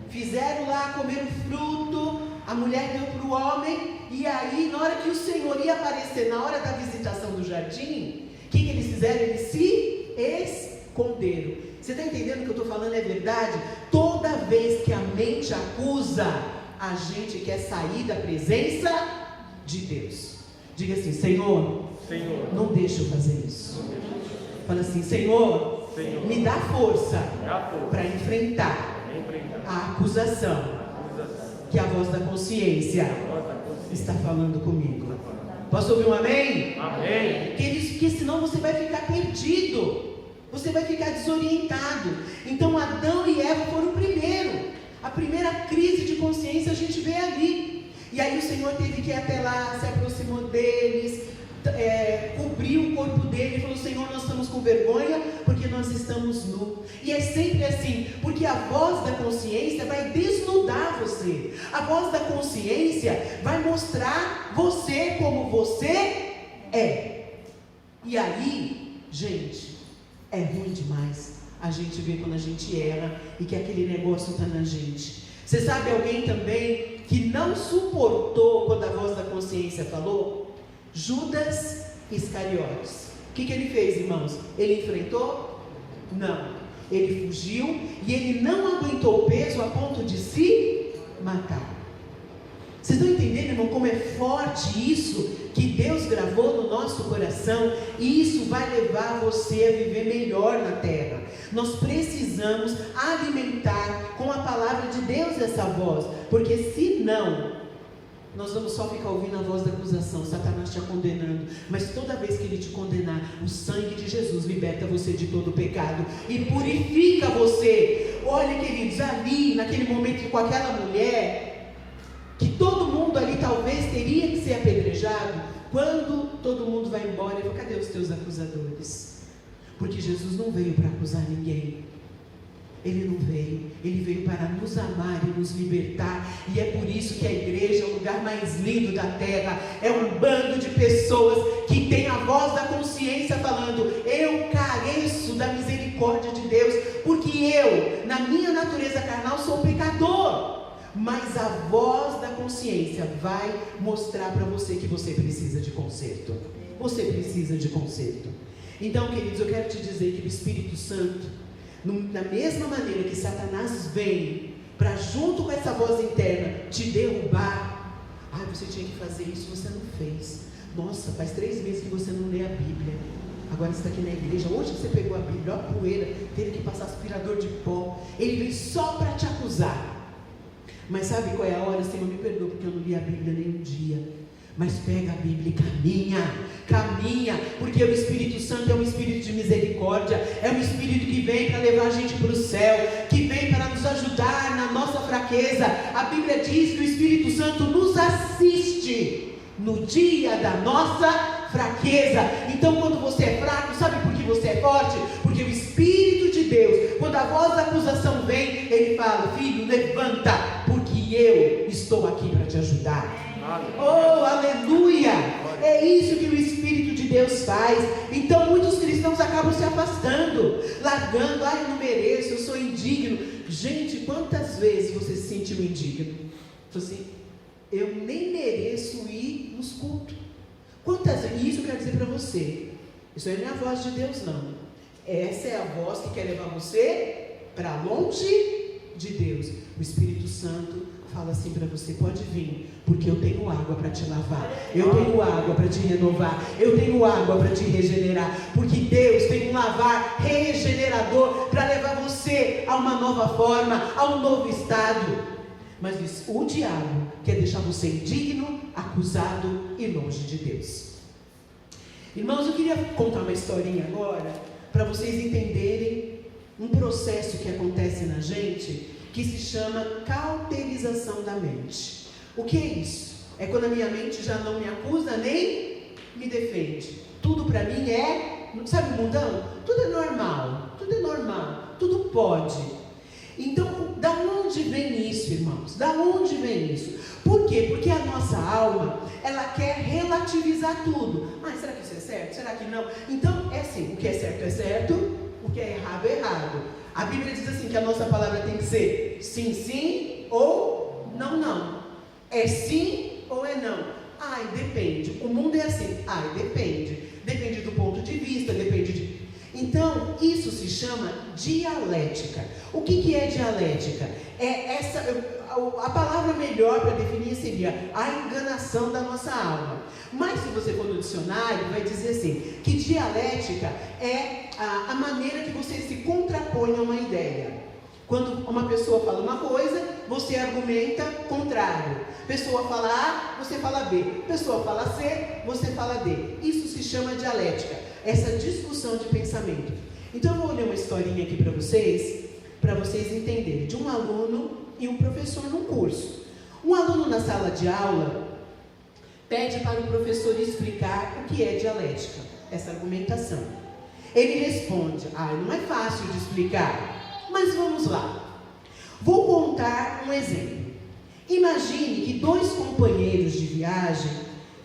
Fizeram lá, comer o fruto, a mulher deu para o homem, e aí, na hora que o Senhor ia aparecer, na hora da visitação do jardim, o que eles fizeram? Eles se esconderam. Você está entendendo o que eu estou falando? É verdade? Toda vez que a mente acusa, a gente quer sair da presença de Deus. Diga assim: Senhor, não deixa eu fazer isso. Fala assim: Senhor, me dá força para enfrentar a acusação que a voz da consciência está falando comigo. Posso ouvir um amém? Amém. Porque senão você vai ficar perdido. Você vai ficar desorientado. Então Adão e Eva foram o primeiro. A primeira crise de consciência a gente vê ali. E aí o Senhor teve que ir até lá, se aproximou deles, cobriu o corpo dele e falou: Senhor, nós estamos com vergonha porque nós estamos nus. E é sempre assim, porque a voz da consciência vai desnudar você. A voz da consciência vai mostrar você como você é. E aí, gente, é ruim demais a gente ver quando a gente erra e que aquele negócio está na gente. Você sabe alguém também que não suportou quando a voz da consciência falou? Judas Iscariotes. O que ele fez, irmãos? Ele enfrentou? Não. Ele fugiu e ele não aguentou o peso a ponto de se matar. Vocês estão entendendo, irmão, como é forte isso que Deus gravou no nosso coração? E isso vai levar você a viver melhor na terra. Nós precisamos alimentar com a palavra de Deus essa voz, porque senão nós vamos só ficar ouvindo a voz da acusação, Satanás te condenando. Mas toda vez que ele te condenar, o sangue de Jesus liberta você de todo o pecado e purifica você. Olha, queridos, ali naquele momento com aquela mulher, que todo mundo ali talvez teria que ser apedrejado, quando todo mundo vai embora, ele falou: cadê os teus acusadores? Porque Jesus não veio para acusar ninguém. Ele não veio, ele veio para nos amar e nos libertar. E é por isso que a igreja é o lugar mais lindo da terra. É um bando de pessoas que tem a voz da consciência falando: eu careço da misericórdia de Deus, porque eu, na minha natureza carnal, sou pecador. Mas a voz da consciência vai mostrar para você que você precisa de conserto. Você precisa de conserto. Então, queridos, eu quero te dizer que o Espírito Santo, da mesma maneira que Satanás vem para, junto com essa voz interna, te derrubar. Você tinha que fazer isso, você não fez. Nossa, faz 3 meses que você não lê a Bíblia. Agora você está aqui na igreja, hoje você pegou a Bíblia, olha a poeira, teve que passar aspirador de pó. Ele vem só para te acusar. Mas sabe qual é a hora? Senhor, me perdoa porque eu não li a Bíblia nenhum dia. Mas pega a Bíblia e caminha, porque o Espírito Santo é um Espírito de misericórdia, é um Espírito que vem para levar a gente para o céu, que vem para nos ajudar na nossa fraqueza. A Bíblia diz que o Espírito Santo nos assiste no dia da nossa fraqueza. Então, quando você é fraco, sabe por que você é forte? Porque o Espírito de Deus, quando a voz da acusação vem, ele fala: filho, levanta, porque eu estou aqui para te ajudar. Oh, aleluia! É isso que o Espírito de Deus faz. Então muitos cristãos acabam se afastando, largando: eu não mereço, eu sou indigno. Gente, quantas vezes você se sentiu indigno? Assim, eu nem mereço ir nos cultos. Quantas vezes? Isso eu quero dizer para você, isso aí não é a voz de Deus, não. Essa é a voz que quer levar você para longe de Deus. O Espírito Santo fala assim para você: pode vir, porque eu tenho água para te lavar, eu tenho água para te renovar, eu tenho água para te regenerar, porque Deus tem um lavar regenerador para levar você a uma nova forma, a um novo estado. Mas o diabo quer deixar você indigno, acusado e longe de Deus. Irmãos, eu queria contar uma historinha agora, para vocês entenderem um processo que acontece na gente, que se chama cauterização da mente. O que é isso? É quando a minha mente já não me acusa nem me defende. Tudo para mim é, sabe o mundão? Tudo é normal, tudo pode. Então, da onde vem isso, irmãos? Da onde vem isso? Por quê? Porque a nossa alma, ela quer relativizar tudo. Será que isso é certo? Será que não? Então, é assim, o que é certo, o que é errado. A Bíblia diz assim, que a nossa palavra tem que ser sim, sim, ou não, não. É sim ou é não? Depende. O mundo é assim. Depende. Depende do ponto de vista, depende de... Então, isso se chama dialética. O que é dialética? A palavra melhor para definir seria a enganação da nossa alma. Mas se você for no dicionário, vai dizer assim, que dialética é a maneira que você se contrapõe a uma ideia. Quando uma pessoa fala uma coisa, você argumenta contrário. Pessoa fala A, você fala B. Pessoa fala C, você fala D. Isso se chama dialética, essa discussão de pensamento. Então eu vou ler uma historinha aqui para vocês entenderem, de um aluno e um professor num curso. Um aluno na sala de aula pede para o professor explicar o que é dialética, essa argumentação. Ele responde: não é fácil de explicar, mas vamos lá. Vou contar um exemplo. Imagine que 2 companheiros de viagem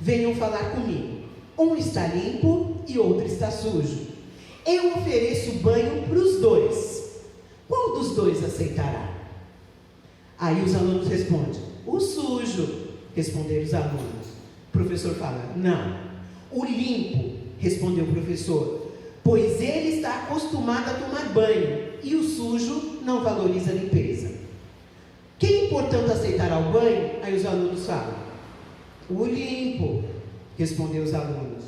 venham falar comigo. Um está limpo e outro está sujo. Eu ofereço banho para os 2. Qual dos 2 aceitará? Aí os alunos respondem: o sujo. Responderam os alunos. O professor fala: não, o limpo. Respondeu o professor, pois ele está acostumado a tomar banho e o sujo não valoriza a limpeza. Quem, portanto, aceitará o banho? Aí os alunos falam: o limpo. Respondeu os alunos.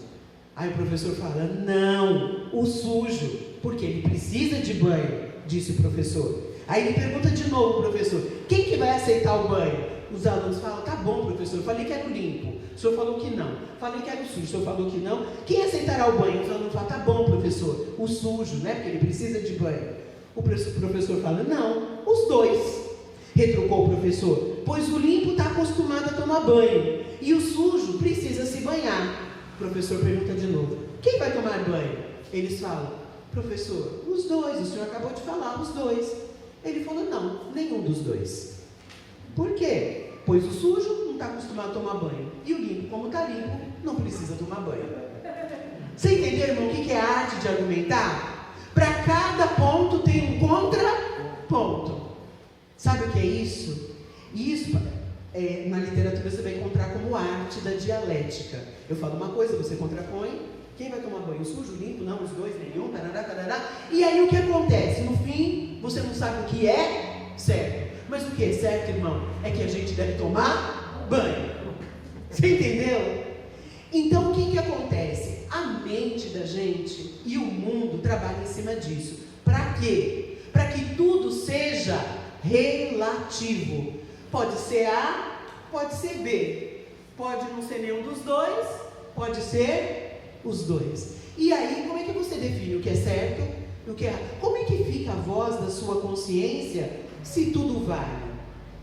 Aí o professor fala: não, o sujo, porque ele precisa de banho, disse o professor. Aí ele pergunta de novo ao professor: quem que vai aceitar o banho? Os alunos falam: tá bom, professor, falei que era o limpo, o senhor falou que não. Falei que era o sujo, o senhor falou que não. Quem aceitará o banho? Os alunos falam: tá bom, professor, o sujo, né, porque ele precisa de banho. O professor fala: não, os 2. Retrucou o professor, pois o limpo está acostumado a tomar banho e o sujo precisa se banhar. O professor pergunta de novo: quem vai tomar banho? Eles falam: professor, os 2, o senhor acabou de falar, os 2. Ele falou: não, nenhum dos 2. Por quê? Pois o sujo não está acostumado a tomar banho e o limpo, como está limpo, não precisa tomar banho. Você entendeu, irmão, o que é a arte de argumentar? Para cada ponto tem um contraponto. Sabe o que é isso? Isso, na literatura você vai encontrar como arte da dialética. Eu falo uma coisa, você contrapõe. Quem vai tomar banho? O sujo, o limpo? Não, os 2, nenhum, tarará, tarará. E aí o que acontece? No fim, você não sabe o que é certo. Mas o que é certo, irmão, é que a gente deve tomar banho. Você entendeu? Então o que acontece? A mente da gente e o mundo trabalham em cima disso. Para quê? Para que tudo seja relativo. Pode ser A, pode ser B, pode não ser nenhum dos 2, pode ser os 2. E aí, como é que você define o que é certo e o que é errado? Como é que fica a voz da sua consciência se tudo vale?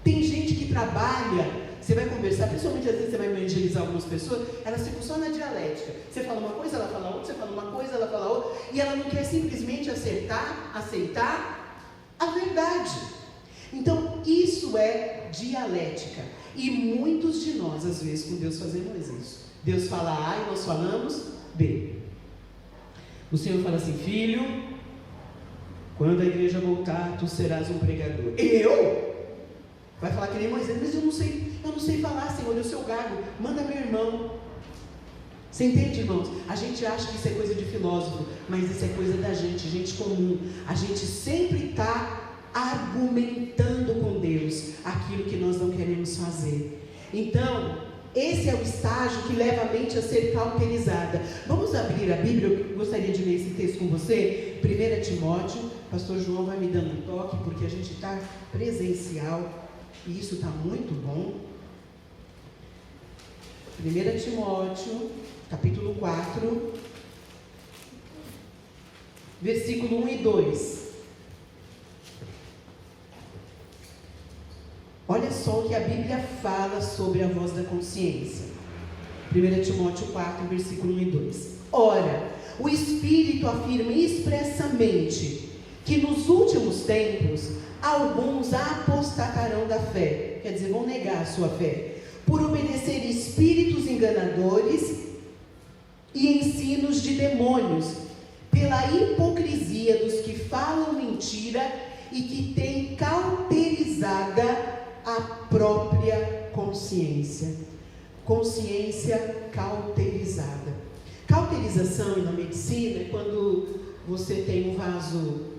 Tem gente que trabalha, você vai conversar, principalmente às vezes você vai evangelizar algumas pessoas, elas ficam só na dialética. Você fala uma coisa, ela fala outra, você fala uma coisa, ela fala outra, e ela não quer simplesmente aceitar a verdade. Então, isso é dialética. E muitos de nós, às vezes, com Deus fazemos isso. Deus fala A e nós falamos B. O Senhor fala assim: filho, quando a igreja voltar, tu serás um pregador. Eu? Vai falar que nem Moisés: mas eu não sei falar, Senhor, eu sou gago, manda meu irmão. Você entende, irmãos? A gente acha que isso é coisa de filósofo, mas isso é coisa da gente comum. A gente sempre está argumentando com Deus aquilo que nós não queremos fazer. Então, esse é o estágio que leva a mente a ser cauterizada. Vamos abrir a Bíblia, eu gostaria de ler esse texto com você, 1 Timóteo, pastor João vai me dando um toque, porque a gente está presencial, e isso está muito bom. 1 Timóteo, capítulo 4, versículo 1 e 2. Olha só o que a Bíblia fala sobre a voz da consciência. 1 Timóteo 4, versículo 1 e 2. Ora, o Espírito afirma expressamente que nos últimos tempos alguns apostatarão da fé, quer dizer, vão negar a sua fé, por obedecer espíritos enganadores e ensinos de demônios, pela hipocrisia dos que falam mentira e que têm cauterizada a própria consciência. Consciência cauterizada. Cauterização na medicina é quando você tem um vaso,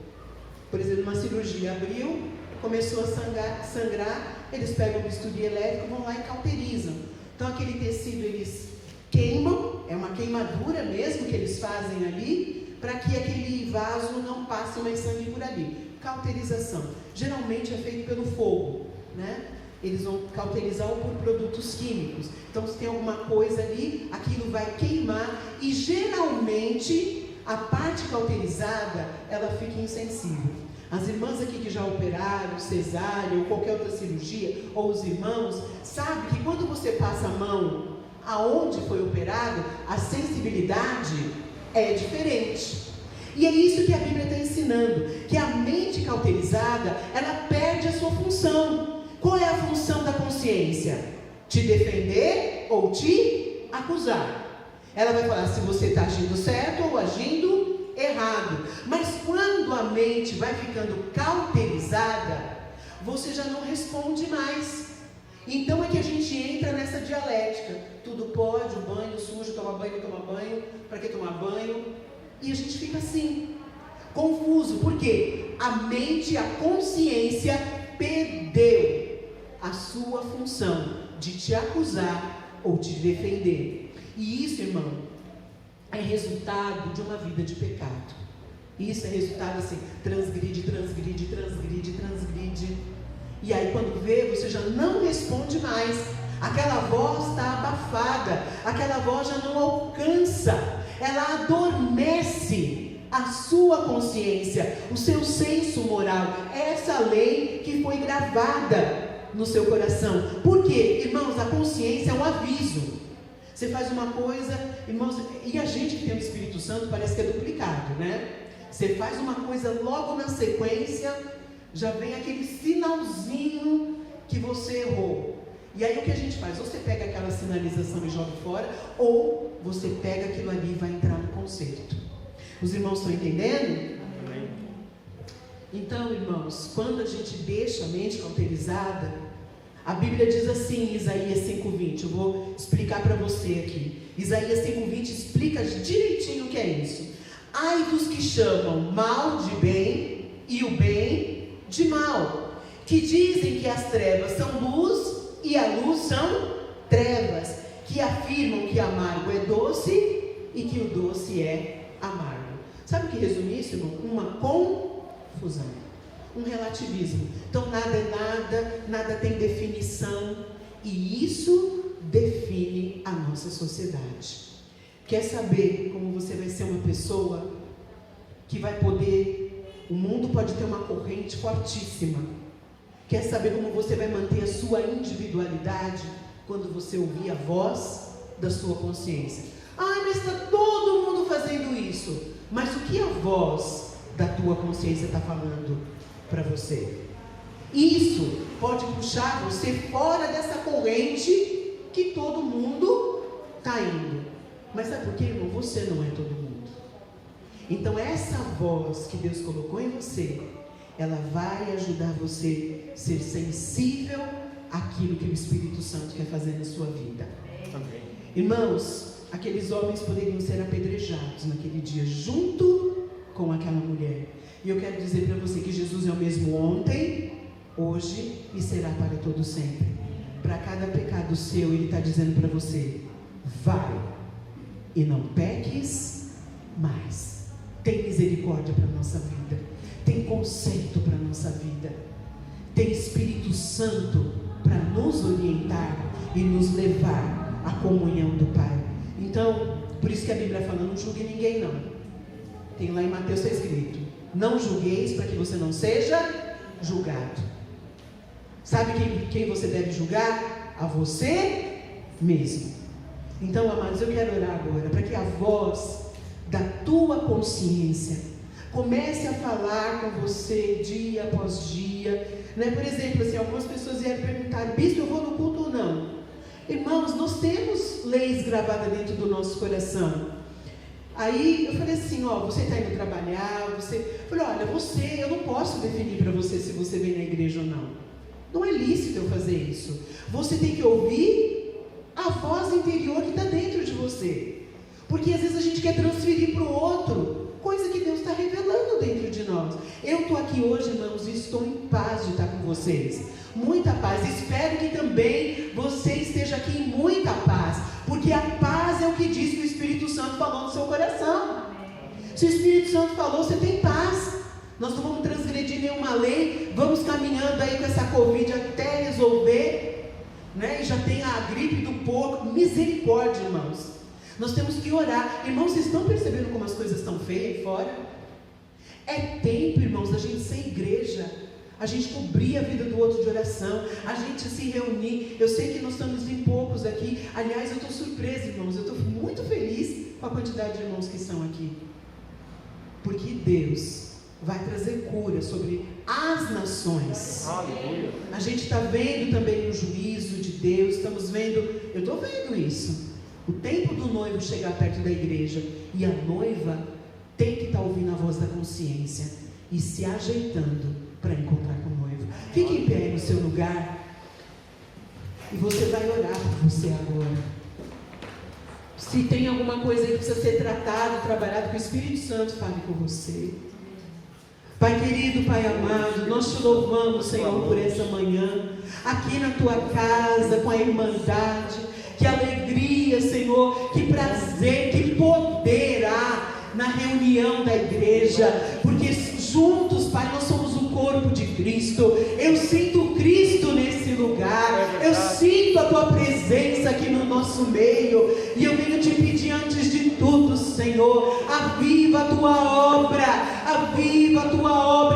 por exemplo, uma cirurgia abriu, começou a sangrar, eles pegam o bisturi elétrico, vão lá e cauterizam. Então aquele tecido eles queimam, é uma queimadura mesmo que eles fazem ali, para que aquele vaso não passe mais sangue por ali. Cauterização. Geralmente é feito pelo fogo, né? Eles vão cauterizar ou por produtos químicos. Então, se tem alguma coisa ali, aquilo vai queimar e geralmente a parte cauterizada, ela fica insensível. As irmãs aqui que já operaram, cesárea ou qualquer outra cirurgia, ou os irmãos, sabem que quando você passa a mão aonde foi operado, a sensibilidade é diferente. E é isso que a Bíblia está ensinando, que a mente cauterizada, ela perde a sua função. Qual é a função da consciência? Te defender ou te acusar. Ela vai falar se você está agindo certo ou agindo errado. Mas quando a mente vai ficando cauterizada, você já não responde mais. Então é que a gente entra nessa dialética. Tudo pode, o banho sujo, toma banho, para que tomar banho? E a gente fica assim, confuso, porque a mente, a consciência perdeu a sua função de te acusar ou te defender. E isso, irmão, é resultado de uma vida de pecado. Isso é resultado assim, transgride. E aí quando vê, você já não responde mais. Aquela voz está abafada, aquela voz já não alcança, ela adormece a sua consciência, o seu senso moral. É essa lei que foi gravada no seu coração. Por quê? Irmãos, a consciência é um aviso. Você faz uma coisa, irmãos, e a gente que tem o Espírito Santo parece que é duplicado, né? Você faz uma coisa, logo na sequência já vem aquele sinalzinho que você errou. E aí o que a gente faz? Ou você pega aquela sinalização e joga fora, ou você pega aquilo ali e vai entrar no conserto. Os irmãos estão entendendo? Amém. Então, irmãos, quando a gente deixa a mente cauterizada, a Bíblia diz assim em Isaías 5:20, eu vou explicar para você aqui. Isaías 5:20 explica direitinho o que é isso. Ai dos que chamam mal de bem e o bem de mal, que dizem que as trevas são luz e a luz são trevas, que afirmam que amargo é doce e que o doce é amargo. Sabe o que resume isso, irmão? Uma confusão, um relativismo. Então nada é nada, nada tem definição, e isso define a nossa sociedade. Quer saber como você vai ser uma pessoa que vai poder, o mundo pode ter uma corrente fortíssima. Quer saber como você vai manter a sua individualidade quando você ouvir a voz da sua consciência? Ai, mas está todo mundo fazendo isso. Mas o que a voz da tua consciência está falando para você? Isso pode puxar você fora dessa corrente que todo mundo está indo. Mas sabe por quê, irmão? Você não é todo mundo. Então essa voz que Deus colocou em você, ela vai ajudar você a ser sensível àquilo que o Espírito Santo quer fazer na sua vida. Amém. Irmãos, aqueles homens poderiam ser apedrejados naquele dia, junto com aquela mulher. E eu quero dizer para você que Jesus é o mesmo ontem, hoje e será para todo sempre. Para cada pecado seu, Ele está dizendo para você: vai e não peques mais. Tem misericórdia para a nossa vida, tem conserto para a nossa vida, tem Espírito Santo para nos orientar e nos levar à comunhão do Pai. Então, por isso que a Bíblia fala: não julgue ninguém não. Tem lá em Mateus está escrito: não julgueis para que você não seja julgado. Sabe quem você deve julgar? A você mesmo. Então, amados, eu quero orar agora para que a voz da tua consciência comece a falar com você dia após dia, né? Por exemplo, assim, algumas pessoas vieram perguntar: bispo, eu vou no culto ou não? Irmãos, nós temos leis gravadas dentro do nosso coração. Aí eu falei assim: ó, você está indo trabalhar, eu falei: olha, eu não posso definir para você se você vem na igreja ou não. Não é lícito eu fazer isso. Você tem que ouvir a voz interior que está dentro de você, porque às vezes a gente quer transferir para o outro coisa que Deus está revelando dentro de nós. Eu estou aqui hoje, irmãos, e estou em paz de estar com vocês, muita paz. Espero que também você esteja aqui em muita paz, porque a paz é o que diz que o Espírito Santo falou no seu coração. Se o Espírito Santo falou, você tem paz. Nós não vamos transgredir nenhuma lei, vamos caminhando aí com essa Covid até resolver, né? E já tem a gripe do porco. Misericórdia, irmãos. Nós temos que orar. Irmãos, vocês estão percebendo como as coisas estão feias aí fora? É tempo, irmãos, da gente ser igreja, a gente cobrir a vida do outro de oração, a gente se reunir. Eu sei que nós estamos em poucos aqui. Aliás, eu estou surpresa, irmãos, eu estou muito feliz com a quantidade de irmãos que estão aqui, porque Deus vai trazer cura sobre as nações. Aleluia. A gente está vendo também o juízo de Deus, estamos vendo, eu estou vendo isso, o tempo do noivo chegar perto da igreja, e a noiva tem que estar ouvindo a voz da consciência e se ajeitando para encontrar com o noivo. Fique em pé aí no seu lugar, e você vai orar por você agora. Se tem alguma coisa aí que precisa ser tratado, trabalhado, que o Espírito Santo fale com você. Pai querido, Pai amado, nós te louvamos, Senhor, por essa manhã, aqui na tua casa, com a irmandade. Que alegria, Senhor, que prazer, que poder há na reunião da igreja, porque juntos, Pai, nós somos o corpo de Cristo. Eu sinto Cristo nesse lugar, eu sinto a tua presença aqui no nosso meio, e eu venho te pedir antes de tudo, Senhor, aviva a tua obra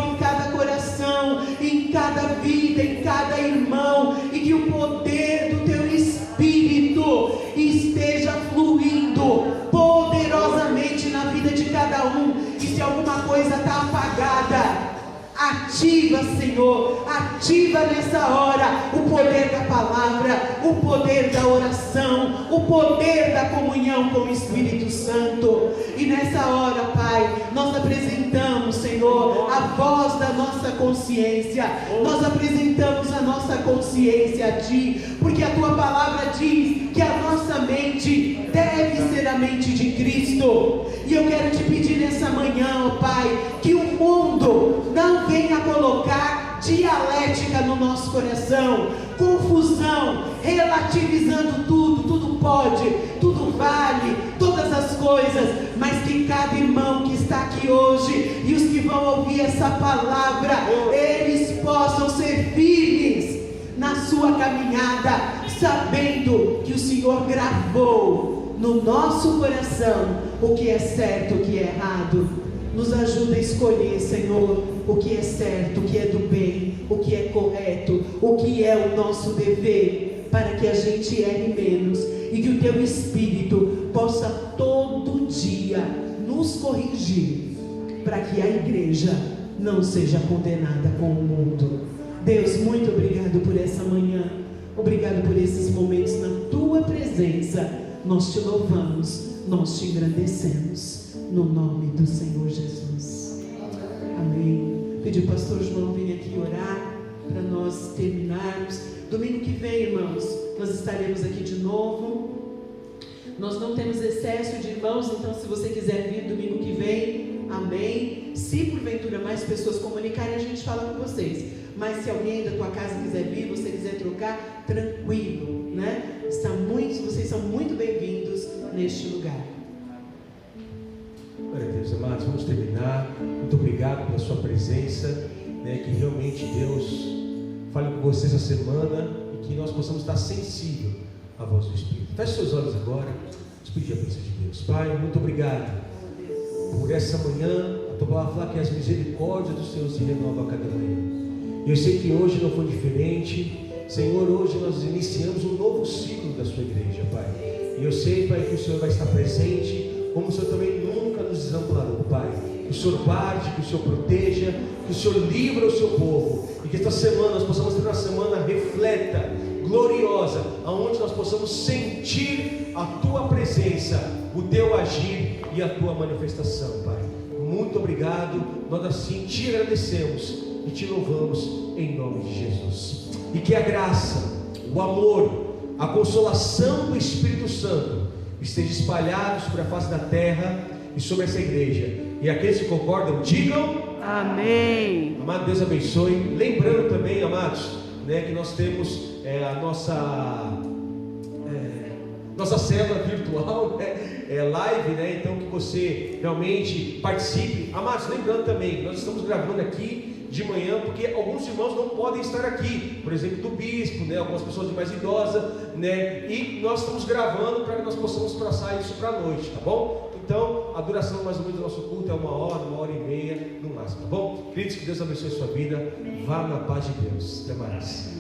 em cada coração, em cada vida, em cada irmão, e que o poder do teu Espírito esteja fluindo poderosamente na vida de cada um. E se alguma coisa está apagada, ativa, Senhor, ativa nessa hora o poder da palavra, o poder da oração, o poder da comunhão com o Espírito Santo. E nessa hora, Pai, nós apresentamos, Senhor, a voz da nossa consciência, nós apresentamos a nossa consciência a Ti, porque a Tua palavra diz que a nossa mente deve ser a mente de Cristo. E eu quero te pedir nessa manhã, ó Pai, que o mundo não venha colocar dialética no nosso coração, confusão, relativizando tudo pode, tudo vale, todas as coisas, mas que cada irmão que está aqui hoje e os que vão ouvir essa palavra, eles possam ser firmes na sua caminhada, sabendo que o Senhor gravou no nosso coração o que é certo, o que é errado. Nos ajuda a escolher, Senhor, o que é certo, o que é do bem, o que é correto, o que é o nosso dever, para que a gente erre menos e que o Teu Espírito possa todo dia nos corrigir, para que a igreja não seja condenada com o mundo. Deus, muito obrigado por essa manhã, obrigado por esses momentos na Tua presença. Nós te louvamos, nós te engrandecemos, no nome do Senhor Jesus. Amém. Pedi ao pastor João vir aqui orar para nós terminarmos. Domingo que vem, irmãos, nós estaremos aqui de novo. Nós não temos excesso de irmãos, então se você quiser vir domingo que vem, amém. se porventura mais pessoas comunicarem, a gente fala com vocês. Mas se alguém da tua casa quiser vir, você quiser trocar, tranquilo, né? Vocês são muito bem-vindos neste lugar. Glória a Deus, amados, vamos terminar. Muito obrigado pela sua presença, né? Que realmente Deus fale com você essa semana e que nós possamos estar sensíveis à voz do Espírito. Feche seus olhos agora. Vamos pedir a bênção de Deus. Pai, muito obrigado por essa manhã. A tua palavra fala que as misericórdias do Senhor se renovam a cada manhã. Eu sei que hoje não foi diferente. Senhor, hoje nós iniciamos um novo ciclo da sua igreja, Pai. E eu sei, Pai, que o Senhor vai estar presente, como o Senhor também nunca nos desamparou, Pai. Que o Senhor guarde, que o Senhor proteja, que o Senhor livre o seu povo. E que esta semana nós possamos ter uma semana refleta, gloriosa, aonde nós possamos sentir a tua presença, o teu agir e a tua manifestação, Pai. Muito obrigado, nós assim te agradecemos e te louvamos em nome de Jesus. E que a graça, o amor, a consolação do Espírito Santo esteja espalhados sobre a face da terra e sobre essa igreja. E aqueles que concordam, digam amém. Amado, Deus abençoe. Lembrando também, amados, né, que nós temos a nossa célula virtual, né, live, né, então que você realmente participe. Amados, lembrando também, nós estamos gravando aqui de manhã, porque alguns irmãos não podem estar aqui, por exemplo, do bispo, né, algumas pessoas mais idosas, né, e nós estamos gravando para que nós possamos passar isso para a noite, tá bom? Então, a duração mais ou menos do nosso culto é 1h e meia no máximo, tá bom? Queridos, que Deus abençoe a sua vida, vá na paz de Deus, até mais.